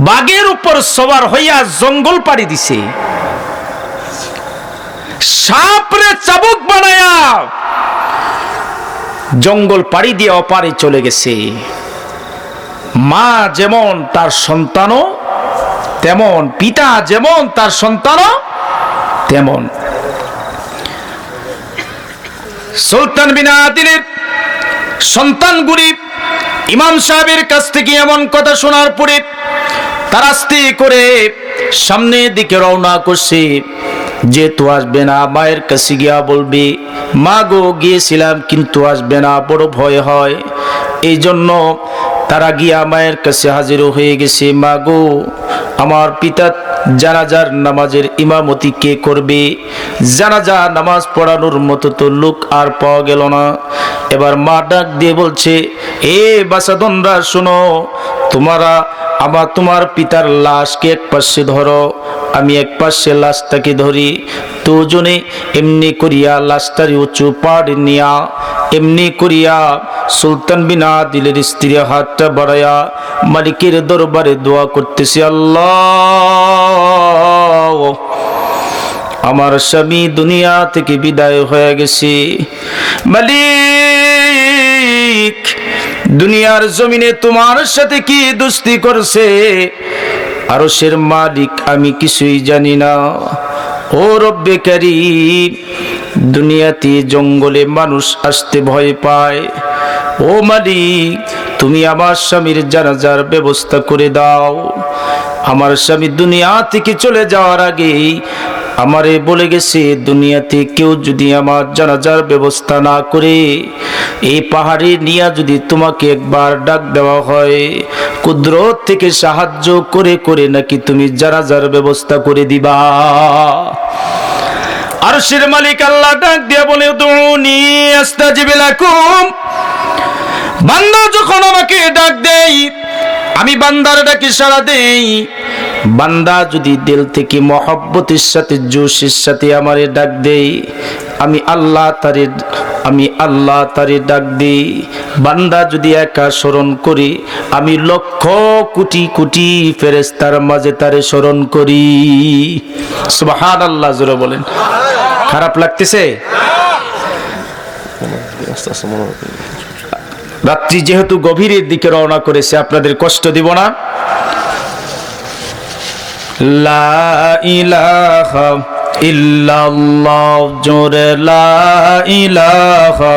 বাঘের উপর সবার হইয়া জঙ্গল পাড়ি দিছে, সাপরে চাবুক বানায়া জঙ্গল পাড়ি দিয়ে অপারে চলে গেছে। মা যেমন তার সন্তানও তেমন, পিতা যেমন তার সন্তানও তেমন। সুলতান বিন আদিলের সন্তানগুলি ইমাম সাহেবের কাছ থেকে এমন কথা শোনার পরে তার আস্তে করে সামনের দিকে রওনা করছে। যেহেতু আসবে না, মায়ের কাছে গিয়া বলবে, মা গো গিয়েছিলাম কিন্তু আসবে না, বড় ভয় হয়। এই জন্য তারা গিয়া মায়ের কাছে হাজির হয়ে গেছে। মা গো, আমার পিতা জানাজার নামাজের ইমামতি কে করবে? জানাজা নামাজ পড়ানোর মতো তো লোক আর পাওয়া গেল না। এবার মা ডাক দিয়ে বলছে, এ বাসাদনরা শোনো, তোমার পিতার লাশকে এক পাশে ধরো, আমি এক পাশে লাশটাকে ধরি, দুজনে এমনি করিয়া লাশটারি উঁচু পাড় নিয়া এমনি করিয়া সুলতান বিন আদিলের স্ত্রী হাতটা বাড়াইয়া মালিকের দরবারে দোয়া করতেছে, আল্লাহ, আমার স্বামী দুনিয়া থেকে বিদায় হয়ে গেছে, মালিক দুনিয়ার জমিনে তোমার সাথে কি দুস্তি করছে, আরশের মালিক আমি কিছুই জানি না। ও রব্বে কারীম, দুনিয়াতে জঙ্গলে মানুষ আসতে ভয় পায়, ও মালিক তুমি আমার স্বামীর জানাজার ব্যবস্থা করে দাও। আমার স্বামী দুনিয়া থেকে চলে যাওয়ার আগে আমারে বলে গেছে, দুনিয়াতে কেউ যদি আমার জানাজার ব্যবস্থা না করে এই পাহাড়ে নিয়ে যদি তোমাকে একবার ডাক দেওয়া হয়, কুদরত থেকে সাহায্য করে করে নাকি তুমি জানাজার ব্যবস্থা করে দিবা। আরশের মালিক আল্লাহ ডাক দিয়া বলে, উদউনি আস্তাজিব লাকুম, বান্দা যখন আমাকে ডাক দেই, আমি বান্দার ডাকে সাড়া দেই, বান্দা যদি দিল থেকে মহব্বতের সাথে জোশের সাথে আমারে ডাক দেই, আমি আল্লাহ তারে ডাক দিই। বান্দা যদি একা স্মরণ করি, আমি লক্ষ কোটি কোটি ফেরেশতার মাঝে তারে স্মরণ করি। সুবহানাল্লাহ, জোরে বলেন। খারাপ লাগতেছে? রাত্রি যেহেতু গভীরের দিকে রওনা করেছে, আপনাদের কষ্ট দিব না। লা ইলাহা ইল্লাল্লাহ, জোরে লা ইলাহা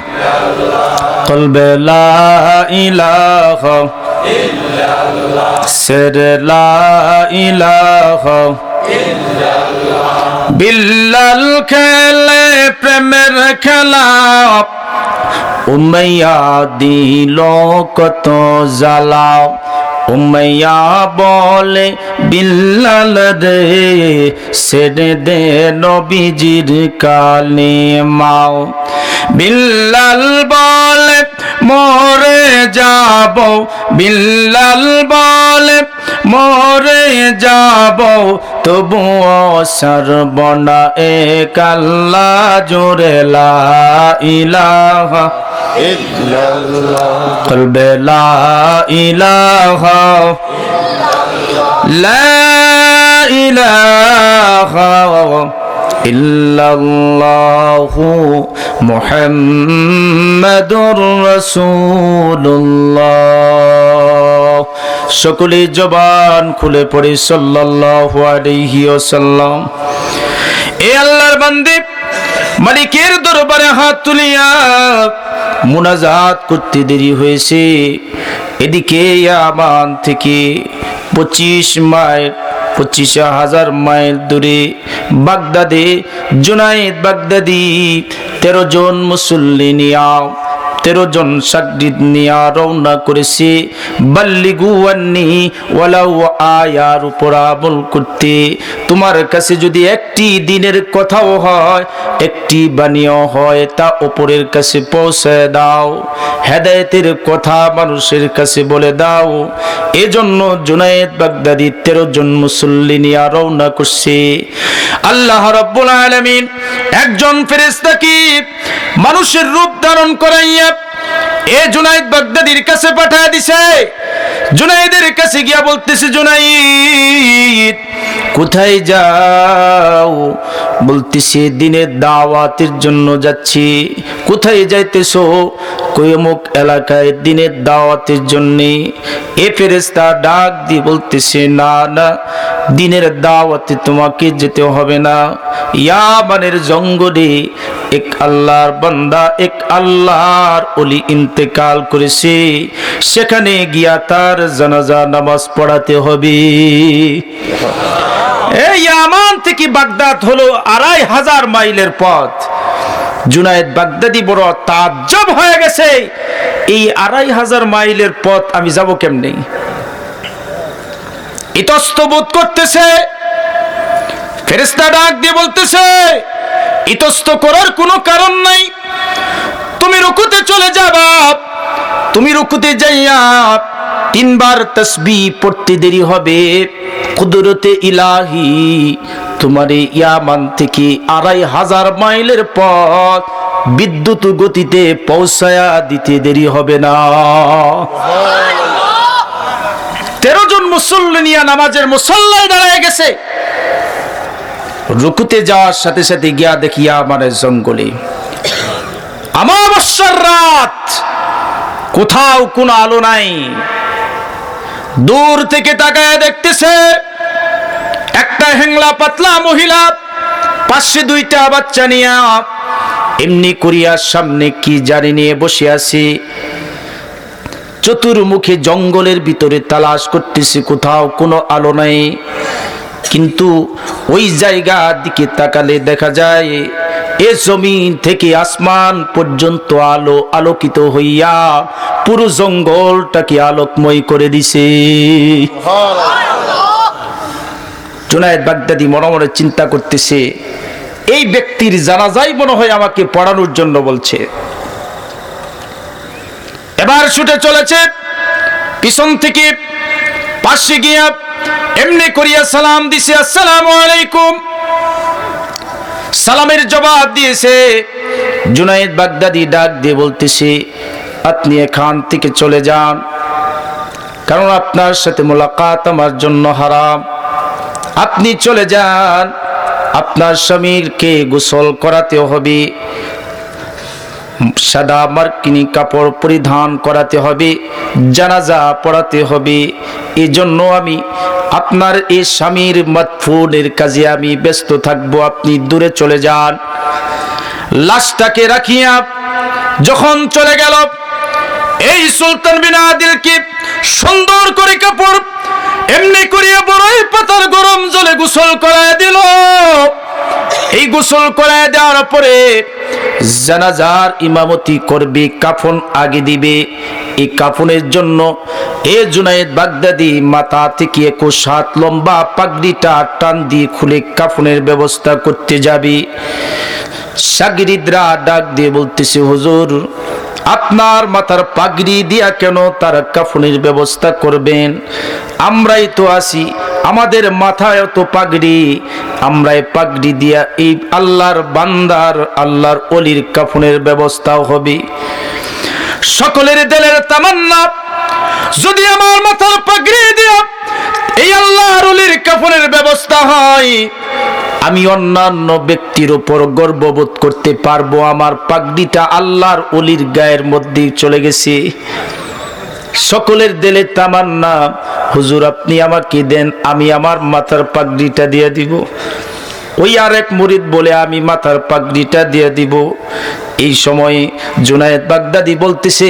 ইল্লাল্লাহ, কলবে লা ইলাহা ইল্লাল্লাহ, সিরে লা ইলাহা ইল্লাল্লাহ, বিল্লাল খেলে প্রেমের খেলা, উমাইয়া দিল কত জ্বালা, উমাইয়া বলে বিল্লাল রে ছেড়ে দে নবীজির কালিমাও, বিল্লাল বলে মরে যাব, বিল্লাল বলে মরে যাব, তবুও সর্বনা এক আল্লাহ, জোরে লা ইলাহা ইল্লাল্লাহ, কলবে লা ইলাহা লা ইলাহা ইল্লাল্লাহু মুহাম্মাদুর রাসূলুল্লাহ। সকলে জবান খুলে পড়ি সাল্লাল্লাহু আলাইহি ওয়াসাল্লাম। এ আল্লাহর বান্দে, মালিকের দরবারে হাত তুলিয়া মুনাজাত করতে দেরি হয়েছে। এদিকে ইয়ামান থেকে 25,000 মাইল দূরে বাগদাদে জুনায়েদ বাগদাদি 13 জন মুসল্লি নিয়া 13 জন সাগরিদ নিয়া রওনা করেছে বাল্লিগু আন্নি ওয়ালাউ আয়ার উপর আমল করতে। তোমার কাছে যদি একটি দিনের কথাও হয়, একটি বাণীও হয়, তা উপরের কাছে পৌঁছে দাও। হেদায়েতের কথা মানুষের কাছে বলে দাও। এজন্য জুনায়েদ বাগদাদি 13 জন মুসল্লি নিয়া রওনা করছে। আল্লাহ রাব্বুল আলামিন একজন ফেরেশতাকে মানুষের রূপ ধারণ করাইয়া এ জুনায়েদ বাগদাদির কাছে পাঠিয়ে দিছে। জুনায়েদের কাছে গিয়া বলতেছে, জুনায়েদ কোথায় যাও? বলতেছে দিনের দাওয়াতের জন্য যাচ্ছি। কোথায় যাইতেছো? কই অমুক এলাকায় দিনের দাওয়াতের জন্য। এ ফেরেশতা ডাক দিয়ে বলতেছে, না না, দিনের দাওয়াতে তোমাকে যেতে হবে না। ইয়ামানের জঙ্গলে এক আল্লাহর বান্দা, এক আল্লাহর ওলি ইন্তেকাল করেছে, সেখানে গিয়া তার জানাজা নামাজ পড়াতে হবে। এই ইয়ামান থেকে বাগদাদ হলো 2500 মাইলের পথ। জুনায়েদ বাগদাদি বড় তাজ্জব হয়ে গেছে, এই 2500 মাইলের পথ আমি যাব কেমনে? ইতস্তবোধ করতেছে। ফেরেশতা ডাক দিয়ে বলতেছে, ইতস্ত করার কোনো কারণ নাই, তুমি রুকুতে চলে যাবা। তুমি রুকুতে যাইয়া 3 বার তাসবিহ পড়তে দেরি হবে। কুদরতে ইলাহি তোমারে ইয়ামান থেকে 2500 মাইলের পথ বিদ্যুৎ গতিতে পৌঁছায়া দিতে দেরি হবে না। 13 জন মুসল্লি নিয়ে নামাজের মুসল্লায় দাঁড়ায় গেছে। রুকুতে যাওয়ার সাথে সাথে গিয়া দেখি ইয়ামানের জঙ্গলে অমাবস্যার রাত, কোথাও কোনো আলো নাই। দূর থেকে তাকায় দেখতেছে একটা হেংলা পাতলা মহিলা পাশে 2টা বাচ্চা নিয়া এমনি করিয়া সামনে কি জানি নিয়ে বসে আছে। চতুর্মুখে জঙ্গলের ভিতরে তালাশ করতেছে, কোথাও কোনো আলো নাই। কিন্তু ওই জায়গার দিকে তাকালে দেখা যায় এ জমিন থেকে আসমান পর্যন্ত আলো আলোকিত হইয়া পুরো জঙ্গলটাকে আলোকময় করে দিছে। জুনায়েদ বাগদাদি মনে মনে চিন্তা করতেছে, এই ব্যক্তির জানাজাই মনে হয় আমাকে পড়ানোর জন্য বলছে। এবার ছুটে চলেছে পিছন থেকে, পাশে গিয়া এমনি করিয়া সালাম দিছে, আসসালামু আলাইকুম। সালামের জবাব দিয়েছে। জুনায়েদ বাগদাদি ডাক দিয়ে বলতেছে, আপনি এখান থেকে চলে যান, কারণ আপনার সাথে মোলাকাত আমার জন্য হারাম। আপনি চলে যান, আপনার স্বামীরকে গোসল করাতে হবে, সাদা মার্কিনী কাপড় পরিধান করাতে হবে, জানাজা পড়াতে হবে। এজন্য আমি আপনার এই স্বামীর মাদফুনের কাজে আমি ব্যস্ত থাকবো, আপনি দূরে চলে যান। লাশটাকে রাখিয়া যখন চলে গেল, এই সুলতান বিন আদিলকে সুন্দর করে কাপড় এমনি করিয়া বড়ই পাতার গরম জলে গোসল করায় দিল। এই গোসল করায় দেওয়ার পরে জানাজার ইমামতি করবে, কাফন আগে দিবে। এই কাফনের জন্য এ জুনায়েদ বাগদাদি মাথা থেকে 21 হাত লম্বা পাগড়িটা টান দিয়ে খুলে কাফনের ব্যবস্থা করতে যাবে। সাগরিদরা ডাক দিয়ে বলতেছে, হুজুর আপনার মাথার পাগড়ি দিয়া কেন তার কাফনের ব্যবস্থা করবেন? আমরাই তো আছি, আমাদের মাথায় তো পাগড়ি, আমরাই পাগড়ি দিয়া এই আল্লাহর বান্দার, আল্লাহর ওলির কাফনের ব্যবস্থাও হবে। সকলের দিলের তামান্না, যদি আমার মাথার পাগড়ি দিয়া এই আল্লাহর ওলির কাফনের ব্যবস্থা হয়, আমি অন্যান্য ব্যক্তির উপর গর্ববোধ করতে পারবো, আমার পাগড়িটা আল্লাহর ওলির গায়ের মধ্যে চলে গেছে। সকলের দিলে তামান্না, হুজুর আপনি আমাকে দেন, আমি আমার মাথার পাগড়িটা দিয়ে দিব। ওই আরেক মুরিদ বলে আমি মাথার পাগড়িটা দিয়ে দিব। এই সময় জুনায়েদ বাগদাদি বলতেছে,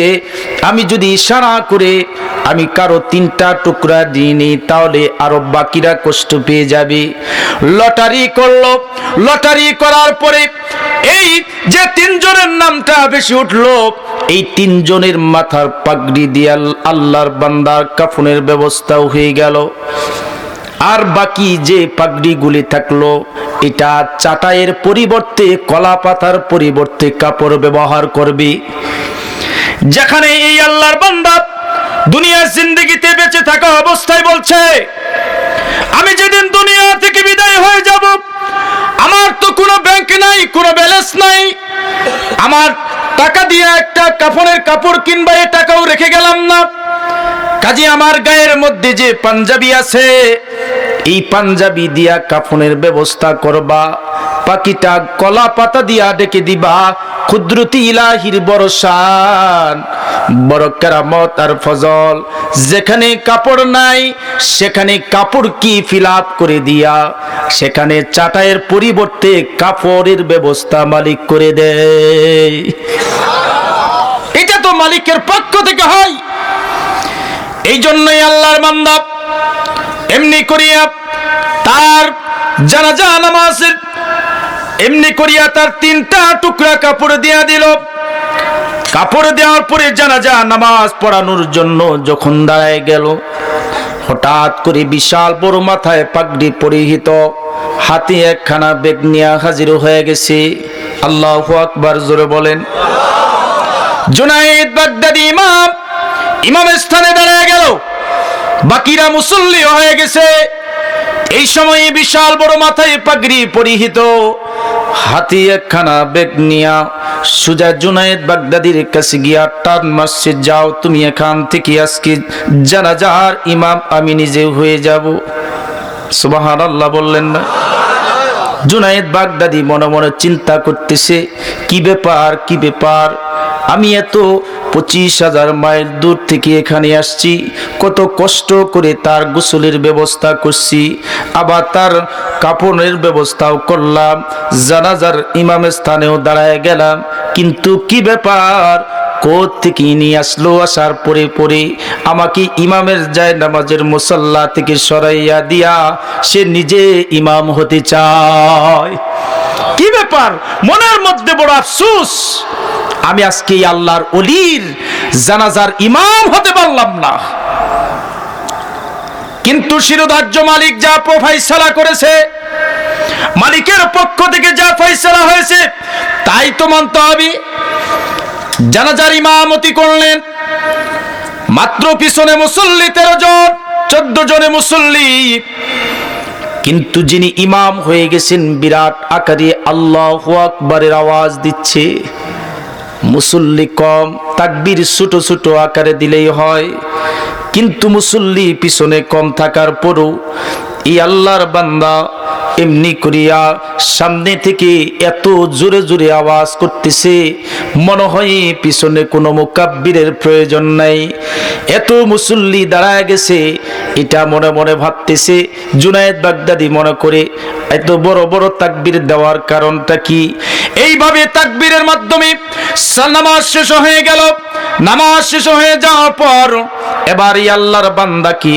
আমি যদি ইশারা করে আমি কারো 3টা টুকরা দিইনি তাহলে আরো বাকিরা কষ্ট পেয়ে যাবে। লটারি করলো, লটারি করার পরে এই যে 3 জনের নামটা বেশি উঠলো, এই 3 জনের মাথার পাগড়ি দিয়ে আল্লাহর বান্দার কাফনের ব্যবস্থাও হয়ে গেল। আর বাকি যে পাগড়িগুলি থাকলো, এটা চাটাইয়ের পরিবর্তে, কলা পাতার পরিবর্তে কাপড় ব্যবহার করবে। যেখানে এই আল্লাহর বান্দা দুনিয়ার জিন্দেগিতে বেঁচে থাকা অবস্থায় বলছে, আমি যেদিন দুনিয়া থেকে বিদায় হয়ে যাব, আমার তো কোনো ব্যাংক নাই, কোনো ব্যালেন্স নাই, আমার টাকা দিয়ে একটা কাফনের কাপড় কিনবা এ টাকাও রেখে গেলাম না। কাজে আমার গায়ের মধ্যে যে পাঞ্জাবি আছে, এই পাঞ্জাবি দিয়া কাফনের ব্যবস্থা করবা, পাকিটা কলা পাতা দিয়া ডেকে দিবা। কুদরতি ইলাহির বড় শান, বড় কেরামত আর ফজল। যেখানে কাপড় নাই সেখানে কাপড় কি ফিল আপ করে দিয়া সেখানে চাটাইয়ের পরিবর্তে কাপড়ের ব্যবস্থা মালিক করে দেয়। এটা তো মালিকের পক্ষ থেকে হয়। এই জন্যই আল্লাহর বান্দা এমনি করিয়া তার জানাজা নামাজের এমনি করিয়া তার 3টা টুকরা কাপড় দিয়া দিল। কাপড় দেওয়ার পরে জানাজা নামাজ পড়ানোর জন্য যখন দাঁড়ায় গেল, হঠাৎ করে বিশাল বড় মাথায় পাগড়ি পরিহিত, হাতে একখানা বেগ নিয়ে হাজির হয়ে গেছে। আল্লাহু আকবার, জোরে বলেন। জুনায়েদ বাগদাদি ইমামের স্থানে দাঁড়ায় গেল, বাকিরা মুসল্লি হয়ে গেছে। এই সময়ে বিশাল বড় মাথায় পাগড়ি পরিহিত, হাতে একখানা বেগ নিয়া সুজা জুনায়েদ বাগদাদির কাছে গিয়া টান মারছে, যাও তুমি এখান থেকে আজকে জানাজার ইমাম আমি নিজে হয়ে যাব। সুবহানাল্লাহ বললেন না? জুনায়েদ বাগদাদি মনে মনে চিন্তা করতেছে, কি ব্যাপার, কি ব্যাপার, আমি এত 25,000 মাইল দূর থেকে এখানে আসছি, কত কষ্ট করে তার গোসলের ব্যবস্থা করছি, আবার তার কাপড়ের ব্যবস্থাও করলাম, জানাজার ইমামের স্থানেও দাঁড়ায় গেলাম, কিন্তু কি ব্যাপার, কোথ থেকে নিয়ে আসলো? আসার পরে পরে আমাকে ইমামের যায় নামাজের মুসাল্লা থেকে সরাইয়া দিয়া সে নিজে ইমাম হতে চায়। কি ব্যাপার, মনের মধ্যে বড় আফসোস, আমি আজকে আল্লাহর ওলির জানাজার ইমাম হতে পারলাম না। কিন্তু শিরোধার্য মালিক যা ফয়সালা করেছে, মালিকের পক্ষ থেকে যা ফয়সালা হয়েছে তাই তো মানতে হবে। জানাজার ইমামতি করলেন, মাত্র পিছনে মুসল্লি 13 জন, 14 জনে মুসল্লি, কিন্তু যিনি ইমাম হয়ে গেছেন বিরাট আকারে আল্লাহু আকবারের আওয়াজ দিচ্ছে। মুসল্লি কম, তাকবীর ছোট ছোট আকারে দিলেই হয়, কিন্তু মুসল্লি পিছনে কম থাকার পরও এই আল্লাহর বান্দা এমনি করিয়া সামনে থেকে এত জোরে জোরে আওয়াজ করতেছে, মনে হয় পিছনে কোনো মুকাব্বিরের প্রয়োজন নাই। এত মুসল্লি দাঁড়ায় গেছে, এটা মনে মনে ভাবতেছে জুনায়েদ বাগদাদি, মনে করে এত বড় বড় তাকবীর দেওয়ার কারণটা কি? এইভাবে তাকবীরের মাধ্যমে নামাজ শেষ হয়ে গেল। নামাজ শেষ হয়ে যাওয়ার পর এবার আল্লাহর বান্দা কি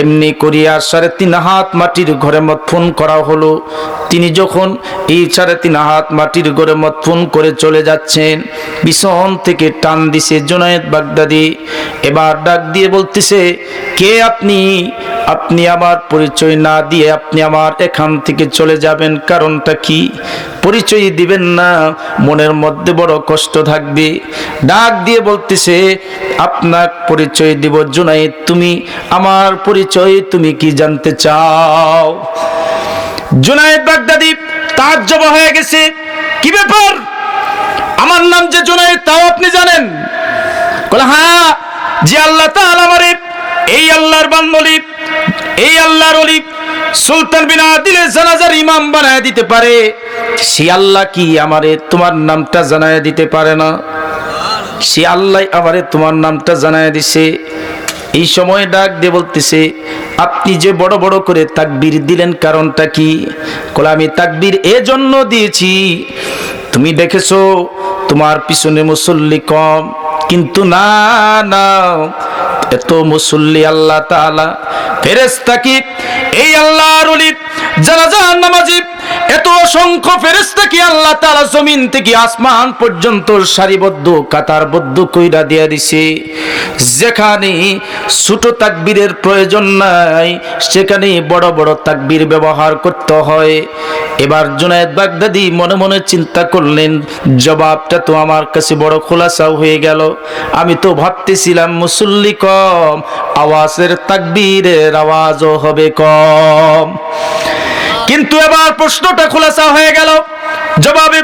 এমনি করিয়া 3.5 হাত মাটির ঘরে মতফুন করা হলো। তিনি যখন এই 3.5 হাত মাটির ঘরে মতফুন করে চলে যাচ্ছেন, পিছন থেকে টান দিছে জুনায়েদ বাগদাদি। এবার ডাক দিয়ে বলতেছে, কে আপনি? আপনি আমার পরিচয় না দিয়ে আপনি আমার এখান থেকে চলে যাবেন, কারণটা কি? পরিচয় দিবেন না, মনের মধ্যে বড় কষ্ট থাকবে। ডাক দিয়ে বলতেছে, আপনার পরিচয় দিব। জুনায়েদ, তুমি আমার পরিচয় তুমি কি জানতে চাও? জুনায়েদ বাগদাদি তাজ্জব হয়ে গেছে, কি ব্যাপার, আমার নাম যে জুনায়েদ তাও আপনি জানেন? বলে, হ্যাঁ, যে আল্লাহ তাআলা আমারে এই আল্লাহর বান্দলি, এই আল্লাহর ওলি সুলতান বিন আদিলের জানাজার ইমাম বানায় দিতে পারে, সে আল্লাহ কি আমারে তোমার নামটা জানায় দিতে পারে না? সে আল্লাহ আমারে তোমার নামটা জানায় দিছে। এই সময় ডাক দিয়ে বলতেছে, আপনি যে বড় বড় করে তাকবীর দিলেন কারণটা কি? কলে আমি তাকবীর এজন্য দিয়েছি তুমি দেখেছো তোমার পিছনে মুসল্লি কম, কিন্তু না না, এত মুসল্লি আল্লাহ তাআলা ফেরেশতা কি এই আল্লাহর ওলি জানাজা নামাজি এত অসংখ্য ফেরেশতা কি আল্লাহ তাআলা জমিন থেকে আসমান পর্যন্ত সারিবদ্ধ কাতারবদ্ধ কইরা দিয়া দিছে। যেখানে ছোট তাকবীরের প্রয়োজন নাই সেখানে বড় বড় তাকবীর ব্যবহার করতে হয়। এবার জুনায়েদ বাগদাদী মনে মনে চিন্তা করলেন, জবাবটা তো আমার কাছে বড় খোলাসা হয়ে গেল। আমি তো ভাবতেছিলাম মুসল্লি কম, আওয়াজের তাকবীরের আওয়াজও হবে কম। কিন্তু এবার প্রশ্নটা খোলাসা হয়ে গেল, জবাবে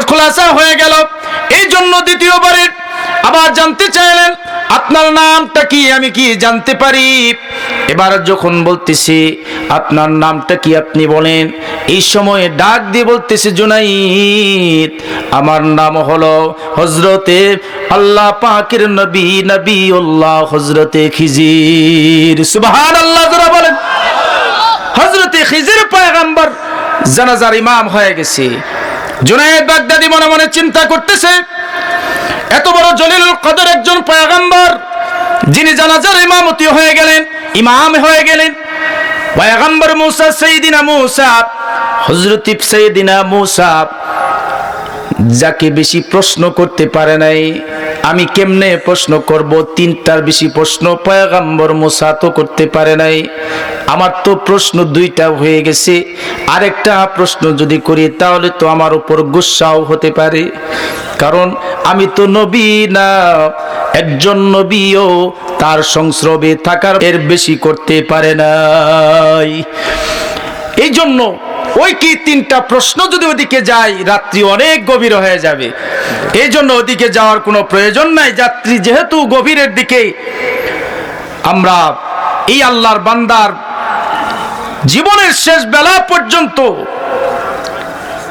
খোলাসা হয়ে গেল। এই জন্য দ্বিতীয়বারে আবার জানতে চাইলেন, আপনার নামটা কি, আমি কি জানতে পারি? এবার যখন বলতেছি আপনার নামটা কি আপনি বলেন, এই সময়ে ডাক দিয়ে বলতেছে, জুনাইদ আমার নাম হলো হযরতে আল্লাহ পাকের নবী নবিউল্লাহ হযরতে খিজির। সুবহানাল্লাহ, যারা বলেন হযরতে খিজির পয়গম্বর জানাজার ইমাম হয়ে গেছে। জুনায়েদ বাগদাদী মনে মনে চিন্তা করতেছে, এত বড় জলিলুল কদর একজন পয়গম্বর যিনি জানাজার ইমামতি হয়ে গেলেন, ইমাম হয়ে গেলেন। পয়গম্বর মুসা, সাইয়্যিদিনা মুসা, হযরত সাইয়্যিদিনা মুসা যাকে বেশি প্রশ্ন করতে পারে নাই, আমি কেমনে প্রশ্ন করব? তিনটার বেশি প্রশ্ন পয়গম্বর মুসা তো করতে পারে নাই। আমার তো প্রশ্ন দুইটা হয়ে গেছে, আরেকটা প্রশ্ন যদি করি তাহলে তো আমার উপর গুসাও হতে পারে, কারণ আমি তো নবী না। একজন নবীও তার সংস্রবে থাকার এর বেশি করতে পারে নাই। এই জন্য ওই কি তিনটা প্রশ্ন যদি ওদিকে যাই রাত্রি অনেক গভীর হয়ে যাবে, এই জন্য ওদিকে যাওয়ার কোনো প্রয়োজন নাই। যাত্রী যেহেতু গভীরের দিকে, আমরা এই আল্লাহর বান্দার জীবনের শেষ বেলা পর্যন্ত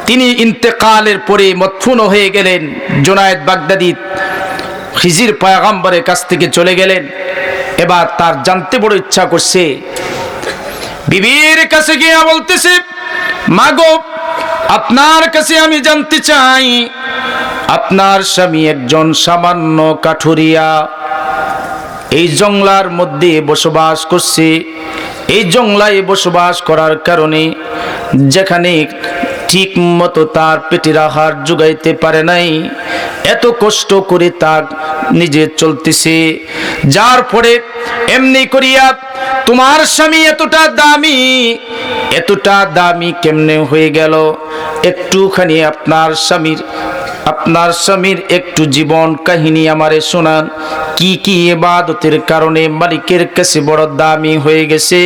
তিনি ইন্তেকালের পরে মদফুন হয়ে গেলেন। জুনায়েদ বাগদাদী খিজির পয়গম্বরের কাছ থেকে চলে গেলেন। এবার তার জানতে বড় ইচ্ছা করছে, বিবির কাছে গিয়ে বলতেছে, মাগো আপনার কাছে আমি জানতে চাই, আপনার স্বামী একজন সামান্য কাঠুরিয়া, এই জঙ্গলার মধ্যে বসবাস করছে। এই জঙ্গলায় বসবাস করার কারণে যেখানে ঠিক মতো তার পেটের আহার জোগাইতে পারে নাই, এত কষ্ট করে তার নিজে চলতেছে, যার পরে এমনি করিয়া তোমার স্বামী এতটা দামি কেমনে হয়ে গেল? একটুখানি আপনার স্বামীর একটু জীবন কাহিনী আমারে শোনান। কি কি ইবাদতের কারণে মালিকের কাছে বড় দামি হয়ে গেছে?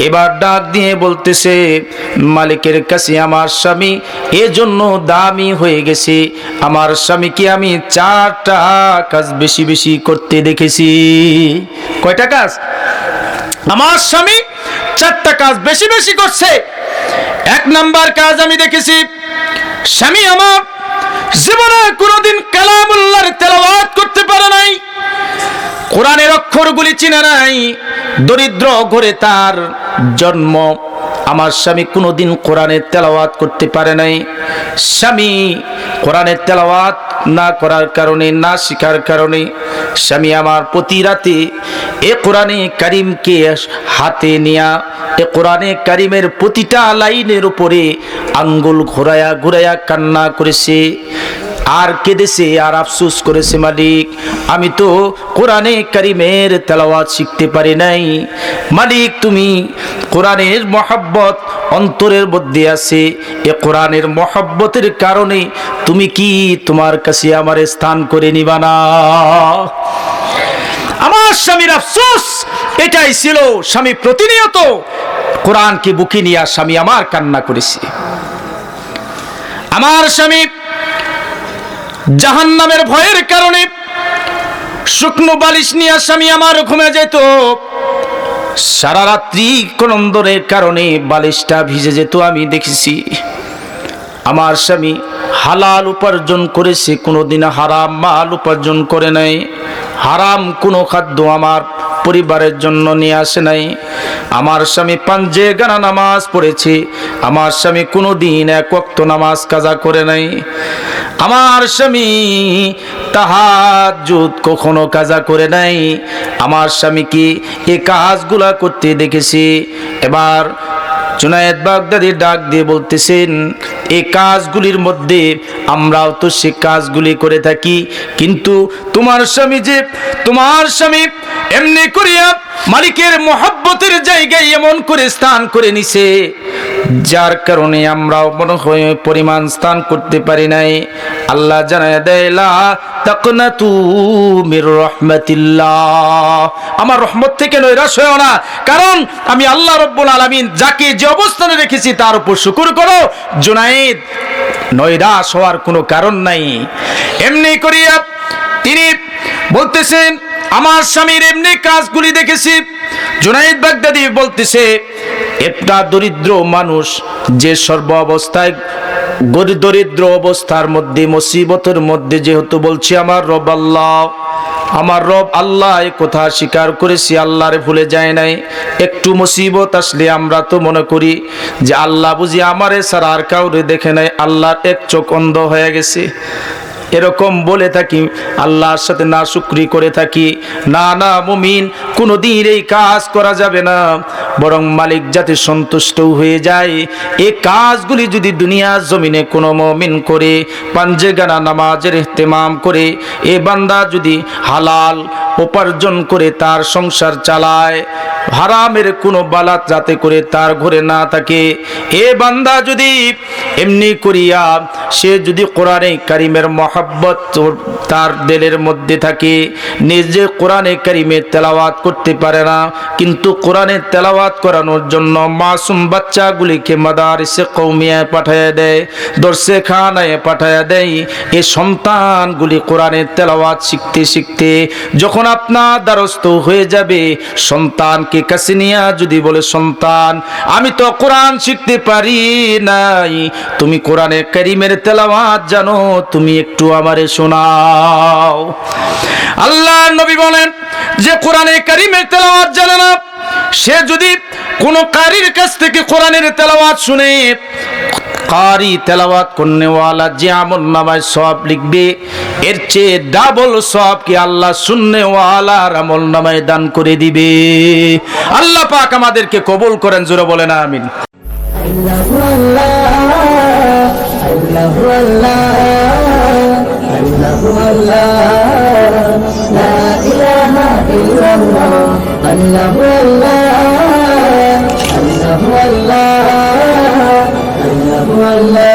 এবার ডাক দিয়ে বলতেছে, মালিকের কাছে আমার স্বামী এজন্য দামি হয়ে গেছে, আমার স্বামীকে আমি 4টা কাজ বেশি বেশি করতে দেখেছি। কয়টা কাজ? আমার স্বামী 4টা কাজ বেশি বেশি করছে। 1 নাম্বার কাজ আমি দেখেছি, স্বামী আমার জীবনে কোনোদিন কালামুল্লাহর তেলাওয়াত করতে পারে নাই, কোরআনের অক্ষরগুলি চিনে নাই। দরিদ্র ঘরে তার জন্ম, আমার স্বামী কোনোদিন কোরআনের তেলাওয়াত করতে পারে নাই। স্বামী কোরআনের তেলাওয়াত না করার কারণে, না শিখার কারণে স্বামী আমার প্রতি রাতে এ কোরআনে কারিমকে হাতে নিয়া এ কোরআনে কারিমের প্রতিটা লাইনের উপরে আঙ্গুল ঘোরায়া ঘোরায়া কান্না করেছে, আর কেঁদেছে, আর আফসোস করেছে, মালিক আমি তো কোরআনে কারিমের তেলাওয়াত শিখতে পারি নাই। মালিক তুমি কোরআনের মহব্বত অন্তরের মধ্যে আছে, এ কোরআনের মহব্বতের কারণে তুমি কি তোমার কাছে আমার স্থান করে নিবা না? আমার স্বামীর আফসোস এটাই ছিল। স্বামী প্রতিনিয়ত কোরআনকে বুকে নিয়ে স্বামী আমার কান্না করেছে। আমার স্বামী জাহান্নামের ভয়ের কারণে শুকনো বালিশ নিয়ে স্বামী আমার ঘুমে যেত। সারা রাত্রি ক্রন্দনের কারণে বালিশটা ভিজে যেত, আমি দেখেছি। আমার স্বামী হালাল উপার্জন করেছে, কোনোদিন হারাম মাল উপার্জন করে নাই। হারাম কোনো খাদ্য আমার পরিবারের জন্য নিয়ে আসে নাই। আমার স্বামী পাঞ্জে গানা নামাজ পড়েছে, আমার স্বামী কোনোদিন এক ওয়াক্ত নামাজ কাজা করে নাই, আমার স্বামী তাহাজ্জুদ কখনো কাজা করে নাই, আমার স্বামীকে এই কাজগুলা করতে দেখেছি। এবার জুনায়েদ বাগদাদি ডাক দিয়ে বলতেছেন, এই কাজগুলির মধ্যে আমরাও তো সে কাজগুলি করে থাকি, কিন্তু তোমার স্বামী এমনি করিয়া মালিকের মহব্বতের জায়গায় এমন করে স্থান করে নিছে, যার কারণে আমরাও মনে হয় পরিমাণ স্থান করতে পারি নাই। আল্লাহ জানায় দেয়, লা তাকনাতু মির রাহমাতিল্লাহ, আমার রহমত থেকে নৈরাশ হয়ো না, কারণ আমি আল্লাহ রাব্বুল আলামিন যাকে যে অবস্থানে রেখেছি তার উপর শুকর করো। জুনায়েদ নৈরাশ হওয়ার কোনো কারণ নাই। এমনি করিয়া তিনি বলতেছেন, আমার স্বামীর এমনি কাজগুলি দেখেছি। জুনায়েদ বাগদাদি বলতেছে, একটা দরিদ্র মানুষ যে সর্ব অবস্থায় দরিদ্র অবস্থার মধ্যে মুসিবতের মধ্যে যেহেতু বলছি আমার রব আল্লাহ, আমার রব আল্লাহ, এই কথা স্বীকার করেছি, আল্লাহরে ভুলে যায় নাই। একটু মুসিবত আসলে আমরা তো মনে করি যে আল্লাহ বুঝি আমারে ছাড়া আর কাউরে দেখে নাই, আল্লাহর এক চোখ অন্ধ হয়ে গেছে, এরকম বলে থাকি, আল্লাহর সাথে না শুকরি করে থাকি। না না মুমিন, কোনোদিন এই কাজ করা যাবে না, বরং মালিক যাতে সন্তুষ্ট হয়ে যায়। এই কাজগুলি যদি দুনিয়ার জমিনে কোনো মুমিন করে, পাঞ্জেগানা নামাজের ইহতিমাম করে, এ বান্দা যদি হালাল উপার্জন করে তার সংসার চালায়, হারামের কোনো বালাত যাতে করে তার ঘরে না থাকে, এ বান্দা যদি এমনি করিয়া সে যদি কোরআনে কারিমের মহব্বত তার দিলের মধ্যে থাকে, নিজে কোরআনে কারিমের তেলাওয়াত করতে পারে না, কিন্তু কোরআনে তেলাওয়াত করানোর জন্য মাসুম বাচ্চাগুলিকে মাদারিসে কওমিয়ায় পাঠায় দেয়, দরসে খানায় পাঠায় দেয়। এই সন্তানগুলি কোরআনের তেলাওয়াত শিখতে শিখতে যখন আপনার দ্বারস্থ হয়ে যাবে, সন্তানকে কাছে নিয়ে যদি বলে, সন্তান আমি তো কোরআন শিখতে পারি নাই, তুমি কোরআনে কারিমের তেলাওয়াত জানো, তুমি একটু আমারে শোনাও। আল্লাহর নবী বলেন যে কোরআনে কারিমের তেলাওয়াত জানে না, সে যদি কোন কারির কাছ থেকে কোরআনের তেলাওয়াত শুনে, কারি তেলাওয়াত করনে ওয়ালা যে আমল নামায় সওয়াব লিখবে, এর চেয়ে ডাবল সওয়াব কি আল্লাহ শুননে ওয়ালার আমল নামায় দান করে দিবে। আল্লাহ পাক আমাদেরকে কবুল করেন, জোরে বলেন আমিন। আল্লাহু আল্লাহ, আল্লাহু আল্লাহ, আল্লাহু আল্লাহ, লা ইলাহা ইল্লাল্লাহ, আল্লাহু আল্লাহ, আল্লাহু আল্লাহ, আল্লাহু আল্লাহ।